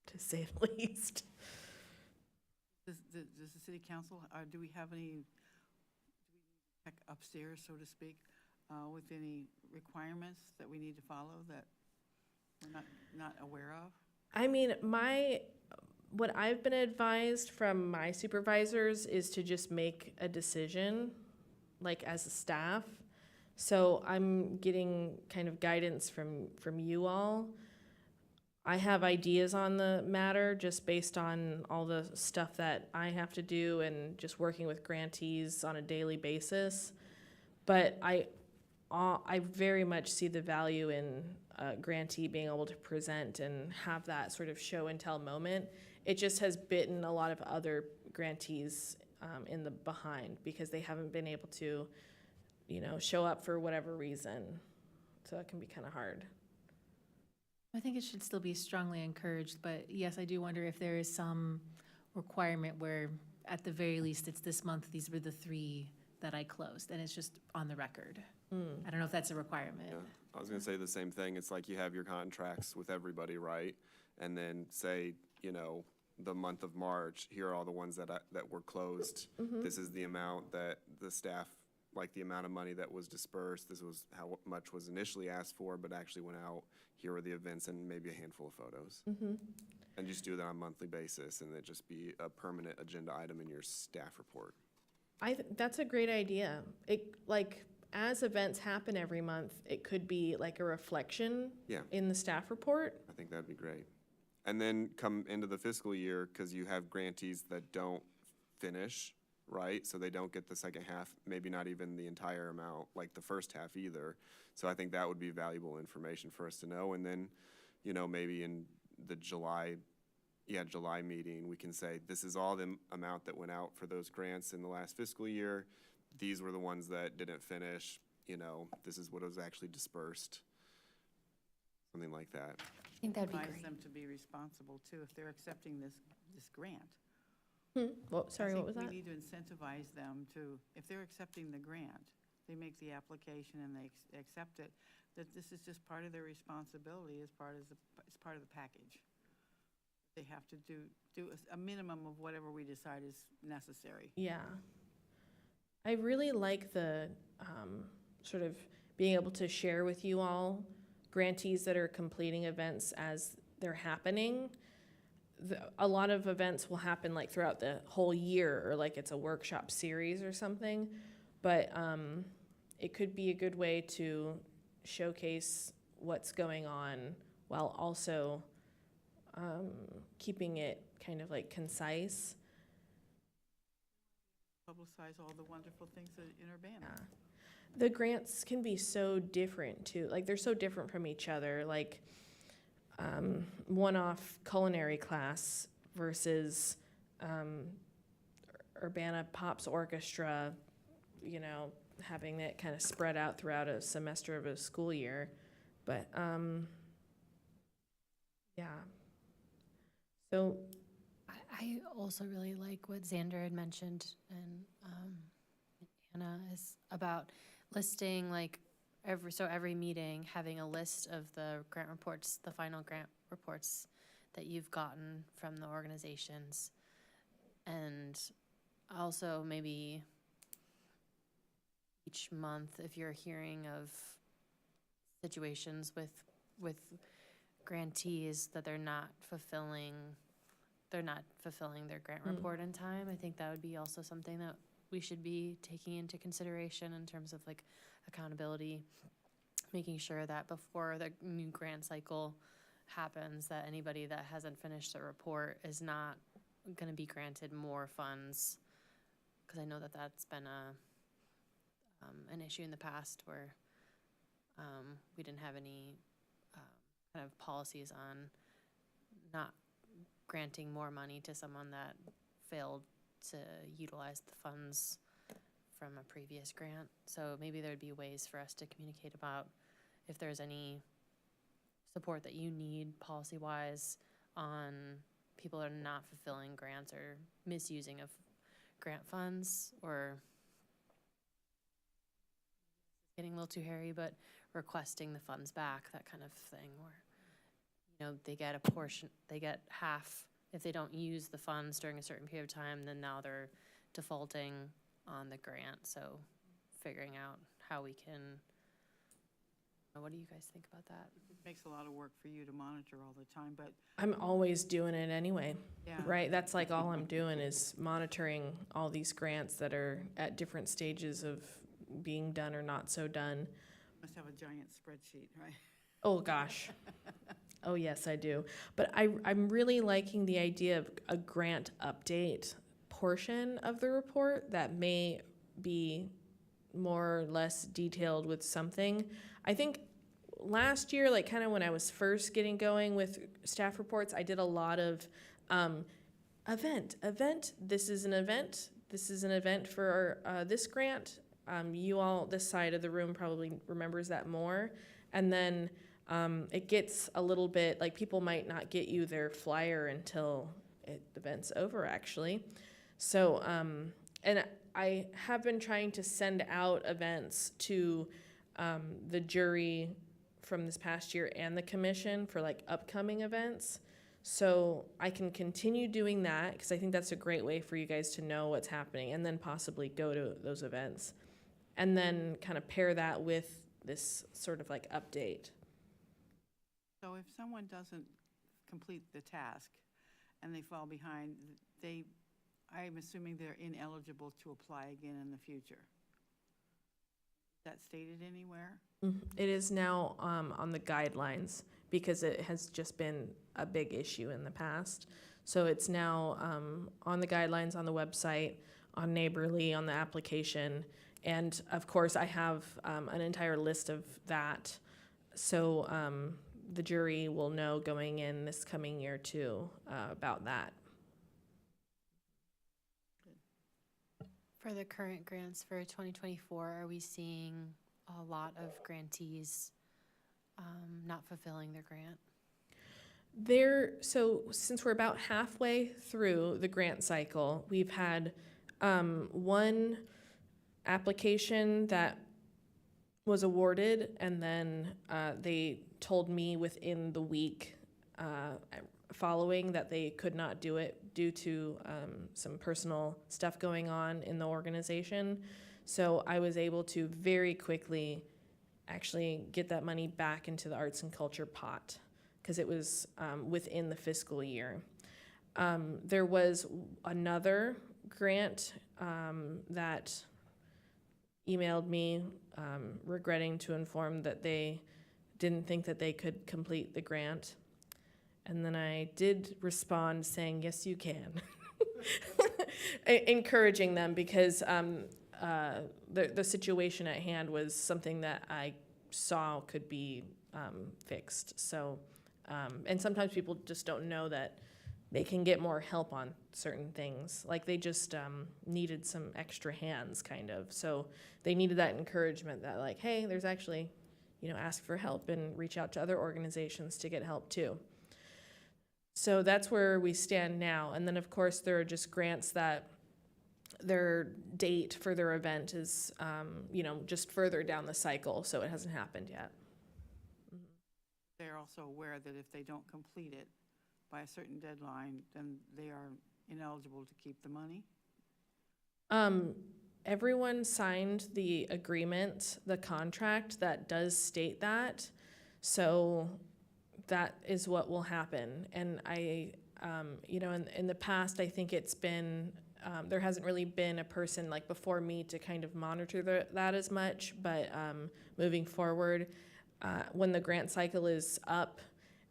to say the least. Does the city council, do we have any, check upstairs, so to speak, with any requirements that we need to follow that we're not aware of? I mean, what I've been advised from my supervisors is to just make a decision, like as a staff. So I'm getting kind of guidance from you all. I have ideas on the matter just based on all the stuff that I have to do and just working with grantees on a daily basis. But I very much see the value in a grantee being able to present and have that sort of show and tell moment. It just has bitten a lot of other grantees in the behind because they haven't been able to, show up for whatever reason. So it can be kind of hard. I think it should still be strongly encouraged, but yes, I do wonder if there is some requirement where, at the very least, it's this month, these were the 3 that I closed, and it's just on the record. I don't know if that's a requirement. Yeah, I was gonna say the same thing. It's like you have your contracts with everybody, right? And then say, the month of March, here are all the ones that were closed. This is the amount that the staff, like the amount of money that was dispersed. This was how much was initially asked for, but actually went out. Here are the events and maybe a handful of photos. And just do that on a monthly basis, and it just be a permanent agenda item in your staff report. That's a great idea. As events happen every month, it could be like a reflection in the staff report. I think that'd be great. And then come into the fiscal year, because you have grantees that don't finish, right? So they don't get the second half, maybe not even the entire amount, like the first half either. So I think that would be valuable information for us to know. And then, maybe in the July meeting, we can say, this is all the amount that went out for those grants in the last fiscal year. These were the ones that didn't finish, this is what was actually dispersed. Something like that. I think that'd be Advise great. them to be responsible too if they're accepting this grant. Well, sorry, what was I that? think we need to incentivize them to, if they're accepting the grant, they make the application and they accept it, that this is just part of their responsibility as part of the package. They have to do a minimum of whatever we decide is necessary. Yeah. I really like the sort of being able to share with you all grantees that are completing events as they're happening. A lot of events will happen like throughout the whole year, or like it's a workshop series or something. But it could be a good way to showcase what's going on while also keeping it kind of like concise. Publicize all the wonderful things in Urbana. Yeah. The grants can be so different too. Like they're so different from each other. Like one-off culinary class versus Urbana Pops Orchestra, having it kind of spread out throughout a semester of a school year. But yeah. So I also really like what Xander had mentioned, and Anna, is about listing every meeting having a list of the grant reports, the final grant reports that you've gotten from the organizations, and also maybe each month if you're hearing of situations with grantees that they're not fulfilling their grant report in time. I think that would be also something that we should be taking into consideration in terms of like accountability, making sure that before the new grant cycle happens, that anybody that hasn't finished their report is not going to be granted more funds, because I know that that's been an issue in the past where we didn't have any kind of policies on not granting more money to someone that failed to utilize the funds from a previous grant. So maybe there'd be ways for us to communicate about if there's any support that you need policy-wise on people that are not fulfilling grants or misusing of grant funds, or getting a little too hairy, but requesting the funds back, that kind of thing, where, you know, they get a portion, they get half if they don't use the funds during a certain period of time, then now they're defaulting on the grant. So figuring out how we can, what do you guys think about that? It makes a lot of work for you to monitor all the time, but I'm always doing it anyway, yeah. right? That's like all I'm doing is monitoring all these grants that are at different stages of being done or not so done. Must have a giant spreadsheet, right? Oh, gosh. Oh, yes, I do. But I'm really liking the idea of a grant update portion of the report that may be more or less detailed with something. I think last year, like kind of when I was first getting going with staff reports, I did a lot of event. This is an event. This is an event for this grant. You all, this side of the room probably remembers that more. And then it gets a little bit, like people might not get you their flyer until the event's over, actually. So, and I have been trying to send out events to the jury from this past year and the commission for like upcoming events. So I can continue doing that because I think that's a great way for you guys to know what's happening and then possibly go to those events. And then kind of pair that with this sort of like update. So if someone doesn't complete the task and they fall behind, I'm assuming they're ineligible to apply again in the future. Is that stated anywhere? It is now on the guidelines because it has just been a big issue in the past. So it's now on the guidelines, on the website, on Neighborly, on the application. And of course, I have an entire list of that. So the jury will know going in this coming year too about that. For the current grants for 2024, are we seeing a lot of grantees not fulfilling their grant? So since we're about halfway through the grant cycle, we've had one application that was awarded, and then they told me within the week following that they could not do it due to some personal stuff going on in the organization. So I was able to very quickly actually get that money back into the arts and culture pot because it was within the fiscal year. There was another grant that emailed me regretting to inform that they didn't think that they could complete the grant. And then I did respond saying, yes, you can. Encouraging them because the situation at hand was something that I saw could be fixed. So, and sometimes people just don't know that they can get more help on certain things. Like they just needed some extra hands, kind of. So they needed that encouragement that like, hey, there's actually, ask for help and reach out to other organizations to get help too. So that's where we stand now. And then of course there are just grants that their date for their event is, just further down the cycle. So it hasn't happened yet. They're also aware that if they don't complete it by a certain deadline, then they are ineligible to keep the money? Everyone signed the agreement, the contract that does state that. So that is what will happen. And I, in the past, I think it's been, there hasn't really been a person like before me to kind of monitor that as much, but moving forward, when the grant cycle is up,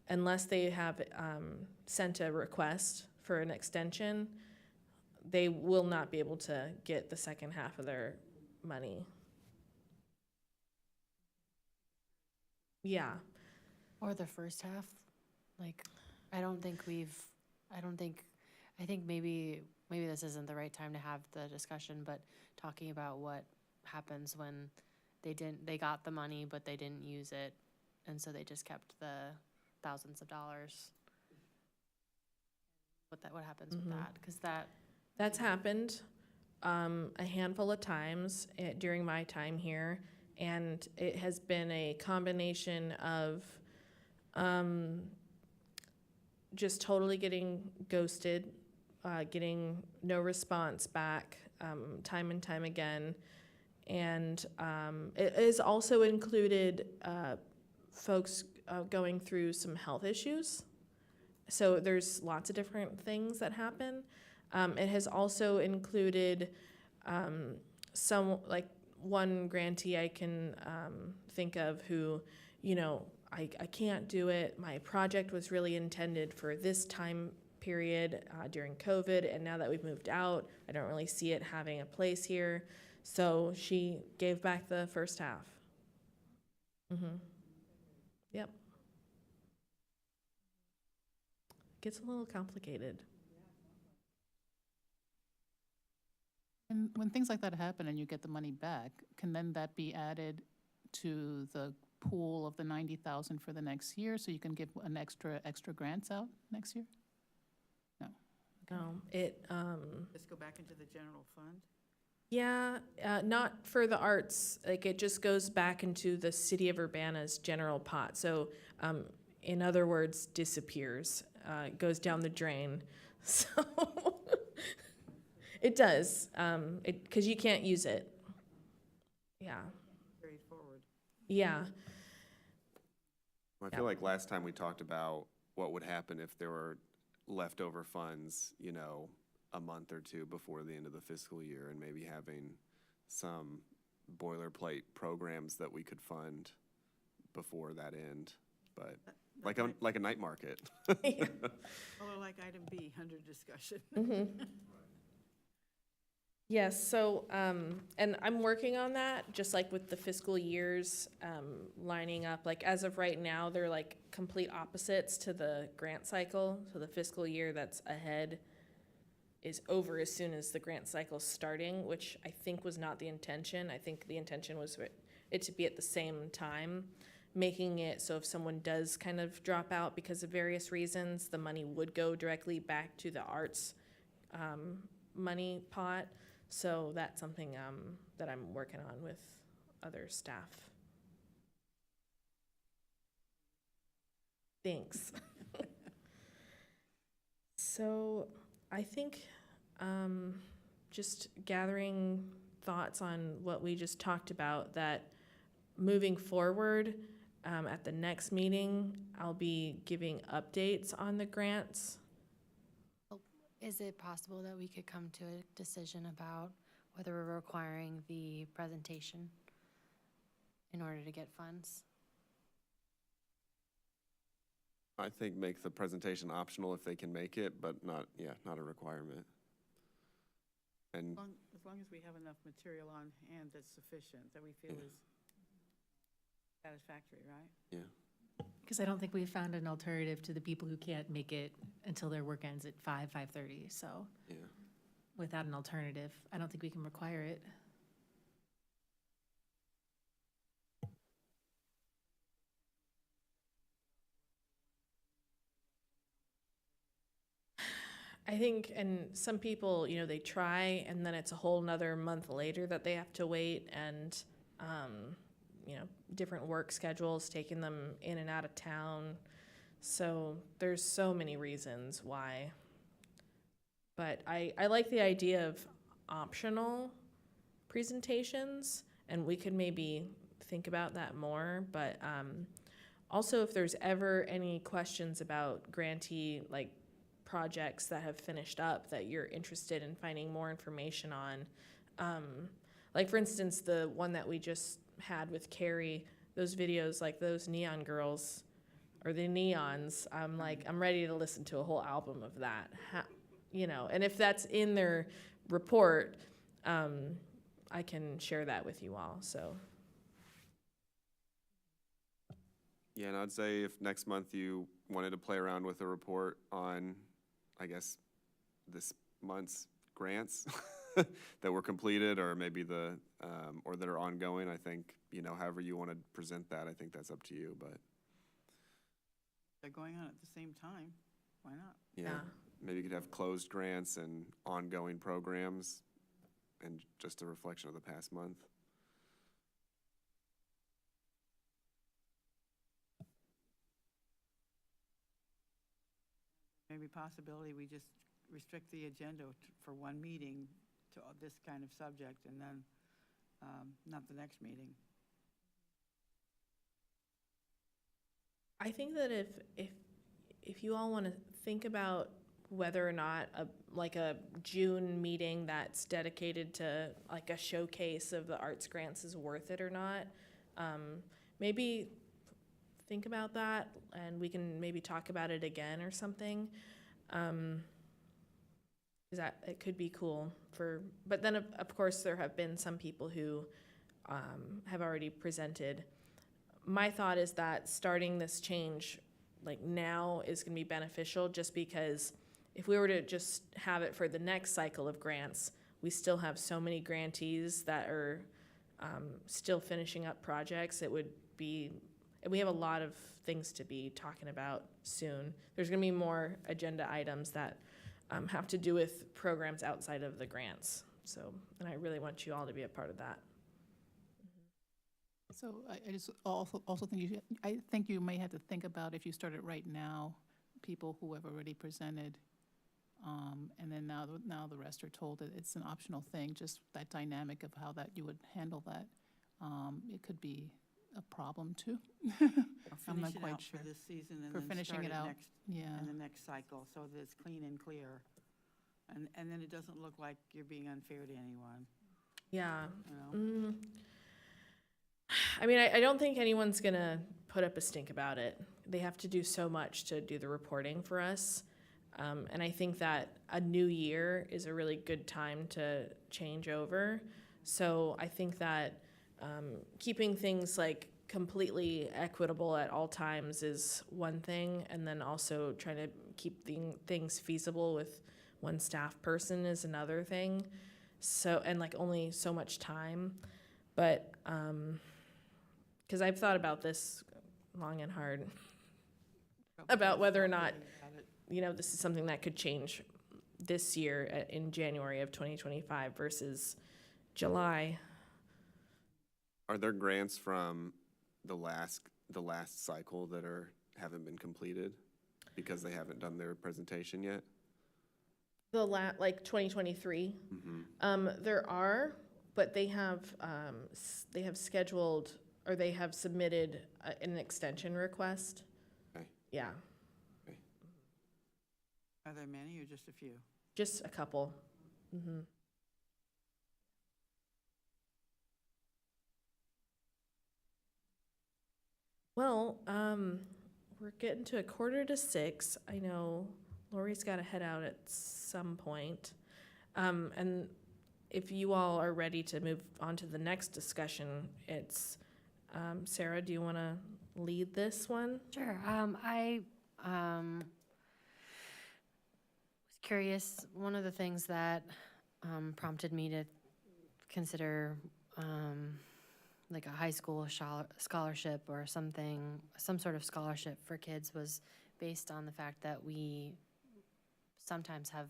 unless they have sent a request for an extension, they will not be able to get the second half of their money. Yeah. Or the first half? Like, I think maybe maybe this isn't the right time to have the discussion, but talking about what happens when they got the money, but they didn't use it, and so they just kept the thousands of dollars. What happens with that? Because That's happened a handful of times during my time here, and it has been a combination of just totally getting ghosted, getting no response back time and time again. And it has also included folks going through some health issues. So there's lots of different things that happen. It has also included some, like one grantee I can think of who, you know, I can't do it. My project was really intended for this time period during COVID, and now that we've moved out, I don't really see it having a place here. So she gave back the first half. Yep. Gets a little complicated. And when things like that happen and you get the money back, can then that be added to the pool of the 90,000 for the next year, so you can give an extra grants out next year? No. Just go back into the general fund? Yeah, not for the arts. Like, it just goes back into the city of Urbana's general pot. So, in other words, disappears, goes down the drain. So it does, because you can't use it. Yeah. Carried forward. Yeah. I feel like last time we talked about what would happen if there were leftover funds, you know, a month or two before the end of the fiscal year, and maybe having some boilerplate programs that we could fund before that end. But like a night market. Although like item B, under discussion. Yes, so, and I'm working on that, just like with the fiscal years lining up. Like, as of right now, they're like complete opposites to the grant cycle. So the fiscal year that's ahead is over as soon as the grant cycle's starting, which I think was not the intention. I think the intention was for it to be at the same time, making it so if someone does kind of drop out because of various reasons, the money would go directly back to the arts money pot. So that's something that I'm working on with other staff. Thanks. So I think just gathering thoughts on what we just talked about, that moving forward at the next meeting, I'll be giving updates on the grants. Is it possible that we could come to a decision about whether we're requiring the presentation in order to get funds? I think make the presentation optional if they can make it, but not a requirement. And As long as we have enough material on hand that's sufficient, that we feel is satisfactory, right? yeah. Because I don't think we've found an alternative to the people who can't make it until their work ends at 5:30. So Yeah. without an alternative, I don't think we can require it. I think, and some people, you know, they try and then it's a whole nother month later that they have to wait, and, you know, different work schedules, taking them in and out of town. So there's so many reasons why. But I like the idea of optional presentations, and we could maybe think about that more. But also, if there's ever any questions about grantee, like, projects that have finished up that you're interested in finding more information on. Like, for instance, the one that we just had with Carrie, those videos, like those neon girls or the neons, I'm ready to listen to a whole album of that. You know, and if that's in their report, I can share that with you all, so. Yeah, and I'd say if next month you wanted to play around with a report on, I guess, this month's grants that were completed, or maybe or that are ongoing. I think, however you want to present that, I think that's up to you, but They're going on at the same time. Why not? yeah. Maybe you could have closed grants and ongoing programs and just a reflection of the past month. Maybe possibility we just restrict the agenda for one meeting to this kind of subject and then not the next meeting. I think that if you all want to think about whether or not a June meeting that's dedicated to like a showcase of the arts grants is worth it or not, maybe think about that, and we can maybe talk about it again or something. That it could be cool but then of course there have been some people who have already presented. My thought is that starting this change like now is going to be beneficial, just because if we were to just have it for the next cycle of grants, we still have so many grantees that are still finishing up projects. We have a lot of things to be talking about soon. There's going to be more agenda items that have to do with programs outside of the grants. So, and I really want you all to be a part of that. So I just also think I think you may have to think about, if you started right now, people who have already presented, and then now the rest are told that it's an optional thing, just that dynamic of how that you would handle that. It could be a problem too. I'm not quite sure. For this season and For then finishing start it out, next, yeah. in the next cycle, so that it's clean and clear. And then it doesn't look like you're being unfair to anyone. Yeah. You know? I mean, I don't think anyone's going to put up a stink about it. They have to do so much to do the reporting for us. And I think that a new year is a really good time to change over. So I think that keeping things like completely equitable at all times is one thing, and then also trying to keep things feasible with one staff person is another thing. So, and like only so much time. But because I've thought about this long and hard about whether or not, this is something that could change this year in January of 2025 versus July. Are there grants from the last cycle that haven't been completed because they haven't done their presentation yet? Like 2023, there are, but they have scheduled, or they have submitted an extension request. Okay. Yeah. Okay. Are there many or just a few? Just a couple. Mm-hmm. Well, we're getting to 5:45. I know Lori's got to head out at some point. And if you all are ready to move on to the next discussion, it's, Sarah, do you want to lead this one? Sure. I was curious. One of the things that prompted me to consider like a high school scholarship or something, some sort of scholarship for kids, was based on the fact that we sometimes have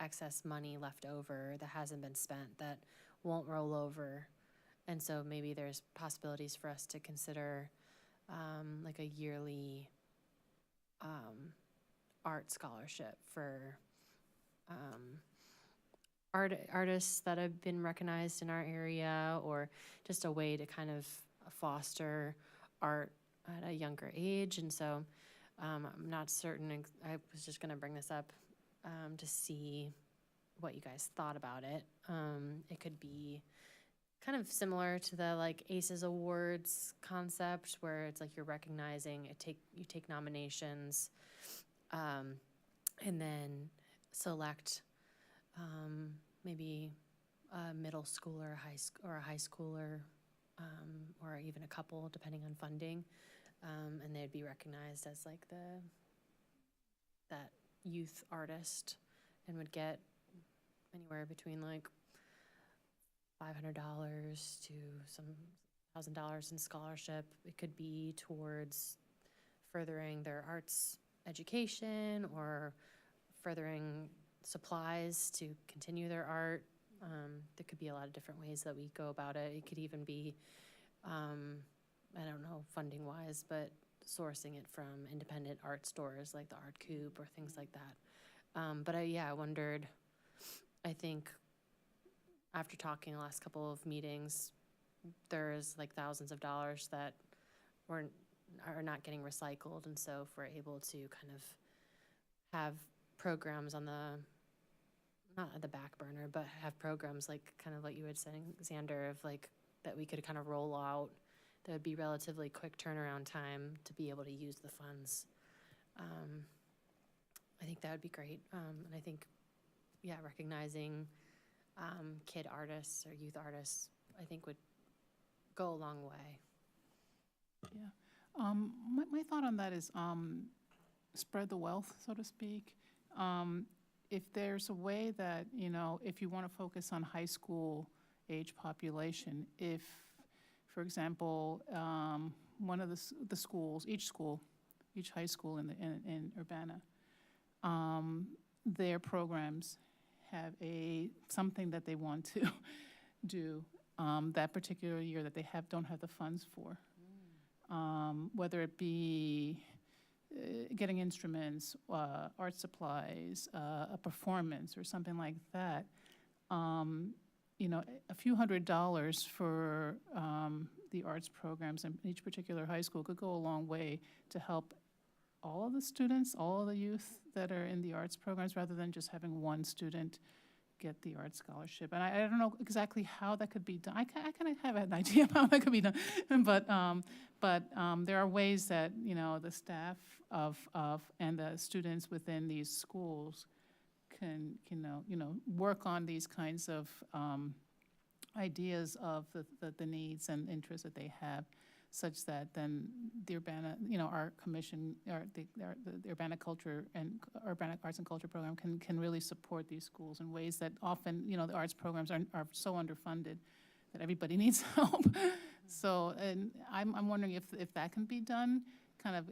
excess money left over that hasn't been spent, that won't roll over. And so maybe there's possibilities for us to consider like a yearly art scholarship for artists that have been recognized in our area, or just a way to kind of foster art at a younger age. And so I'm not certain, I was just going to bring this up to see what you guys thought about it. It could be kind of similar to the like ACES Awards concept, where it's like you're recognizing, you take nominations, and then select maybe a middle schooler, or a high schooler, or even a couple, depending on funding, and they'd be recognized as like that youth artist, and would get anywhere between like $500 to some $1,000 in scholarship. It could be towards furthering their arts education or furthering supplies to continue their art. There could be a lot of different ways that we go about it. It could even be, I don't know, funding wise, but sourcing it from independent art stores like the Art Coop or things like that. But I wondered, I think after talking the last couple of meetings, there's like thousands of dollars that are not getting recycled. And so if we're able to kind of have programs on not at the back burner, but have programs like kind of like you were saying, Xander, of like that we could kind of roll out, that would be relatively quick turnaround time to be able to use the funds. I think that would be great. And I think, recognizing kid artists or youth artists, I think would go a long way. Yeah. My thought on that is spread the wealth, so to speak. If there's a way that, if you want to focus on high school age population, if, for example, one of the schools, each high school in Urbana, their programs have something that they want to do that particular year that they don't have the funds for. Whether it be getting instruments, art supplies, a performance or something like that. A few $100s for the arts programs in each particular high school could go a long way to help all of the students, all of the youth that are in the arts programs, rather than just having one student get the art scholarship. And I don't know exactly how that could be done. I kind of have an idea of how that could be done, but there are ways that the staff and the students within these schools can work on these kinds of ideas of the needs and interests that they have, such that then the Urbana, our commission, or the Urbana Culture and Urbana Arts and Culture Program can really support these schools in ways that often, the arts programs are so underfunded that everybody needs help. So, and I'm wondering if that can be done, kind of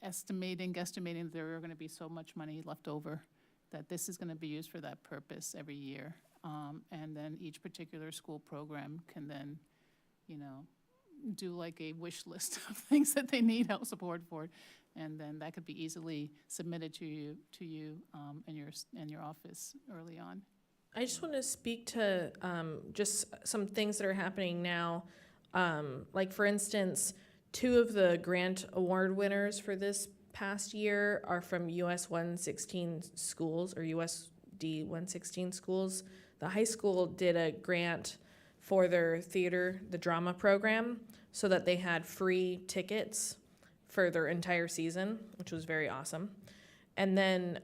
guesstimating that there are going to be so much money left over that this is going to be used for that purpose every year. And then each particular school program can then, do like a wish list of things that they need help support for, and then that could be easily submitted to you in your office early on. I just want to speak to just some things that are happening now. Like, for instance, 2 of the grant award winners for this past year are from US 116 schools, or USD 116 schools. The high school did a grant for their theater, the drama program, so that they had free tickets for their entire season, which was very awesome. And then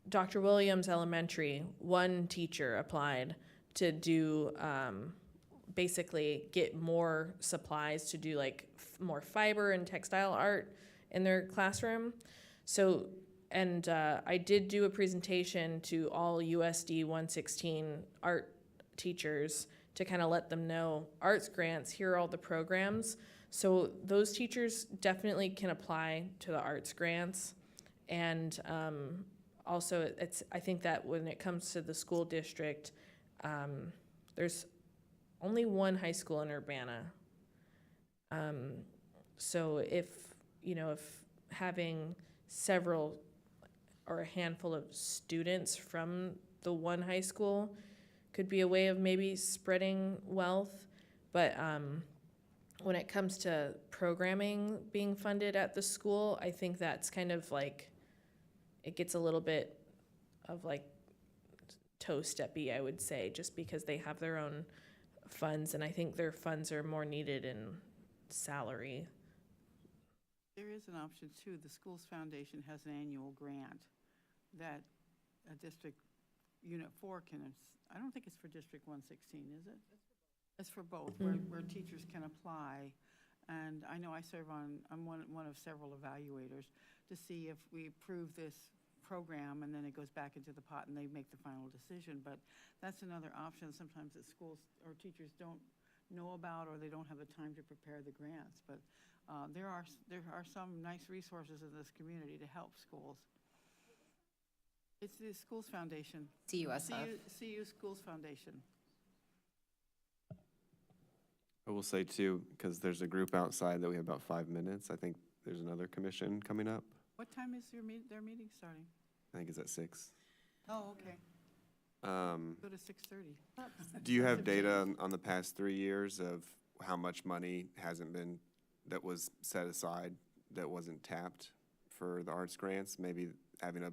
Dr. Williams Elementary, one teacher applied to do, basically get more supplies to do like more fiber and textile art in their classroom. So, and I did do a presentation to all USD 116 art teachers to kind of let them know arts grants, here are all the programs. So those teachers definitely can apply to the arts grants. And also, I think that when it comes to the school district, there's only one high school in Urbana. So if having several or a handful of students from the one high school could be a way of maybe spreading wealth. But when it comes to programming being funded at the school, I think that's kind of like, it gets a little bit of like toe-steppy, I would say, just because they have their own funds, and I think their funds are more needed in salary. There is an option too. The Schools Foundation has an annual grant that a District Unit 4 can, I don't think it's for District 116, is it? It's for both, where teachers can apply. And I know I serve I'm one of several evaluators to see if we approve this program, and then it goes back into the pot and they make the final decision. But that's another option sometimes that schools or teachers don't know about, or they don't have the time to prepare the grants. But there are some nice resources in this community to help schools. It's the Schools Foundation. CUSF. CU Schools Foundation. I will say too, because there's a group outside that we have about 5 minutes. I think there's another commission coming up. What time is their meeting starting? I think it's at 6. Oh, okay. Go to 6:30. Do you have data on the past 3 years of how much money that was set aside, that wasn't tapped for the arts grants? Maybe having a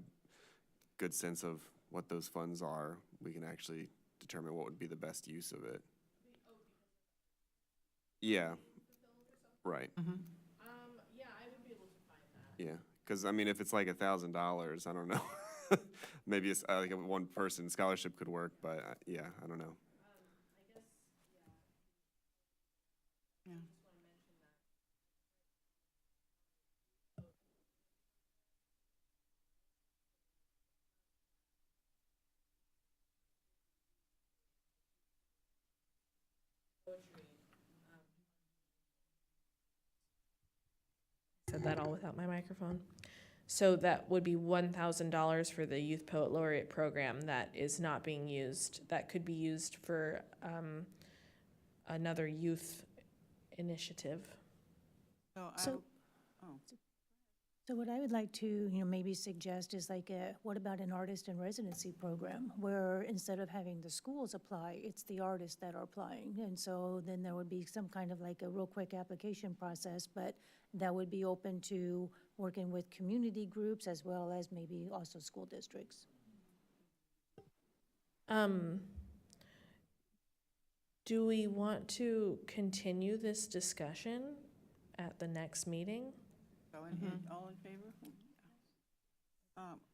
good sense of what those funds are, we can actually determine what would be the best use of it. Yeah, right. Yeah, I would be able to find that. Yeah, because I mean, if it's like $1,000, I don't know. Maybe it's like a one person scholarship could work, but yeah, I don't know. Yeah. Said that all without my microphone. So that would be $1,000 for the Youth Poet Laureate program that is not being used. That could be used for another youth initiative. So what I would like to, maybe suggest is like, what about an artist in residency program where instead of having the schools apply, it's the artists that are applying? And so then there would be some kind of like a real quick application process, but that would be open to working with community groups as well as maybe also school districts. Do we want to continue this discussion at the next meeting? All in favor?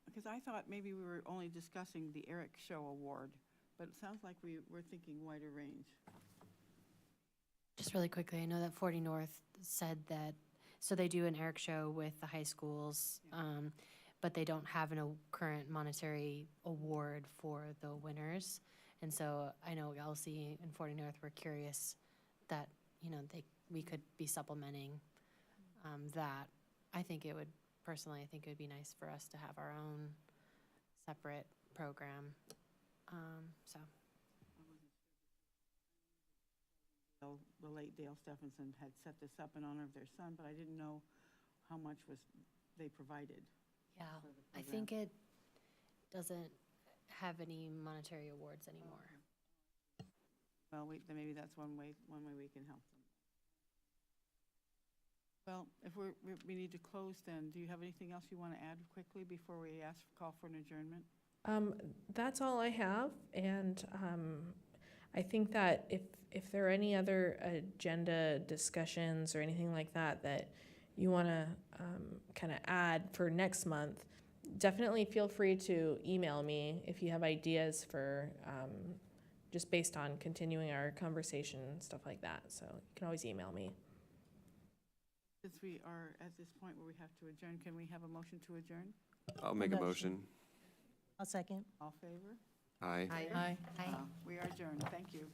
Because I thought maybe we were only discussing the Eric Show Award, but it sounds like we're thinking wider range. Just really quickly, I know that 40 North said that, so they do an Eric show with the high schools, but they don't have a current monetary award for the winners. And so I know Elsie and 40 North were curious that, we could be supplementing that. I think it would be nice for us to have our own separate program. The late Dale Stephenson had set this up in honor of their son, but I didn't know how much they provided. Yeah, for the I program. think it doesn't have any monetary awards anymore. Well, then maybe that's one way we can help them. Well, if we need to close then, do you have anything else you want to add quickly before we call for an adjournment? That's all I have, and I think that if there are any other agenda discussions or anything like that that you want to kind of add for next month, definitely feel free to email me if you have ideas for just based on continuing our conversation and stuff like that. So you can always email me. Since we are at this point where we have to adjourn, can we have a motion to adjourn? I'll make a motion. I'll second. All favor? Aye. Aye. We are adjourned. Thank you.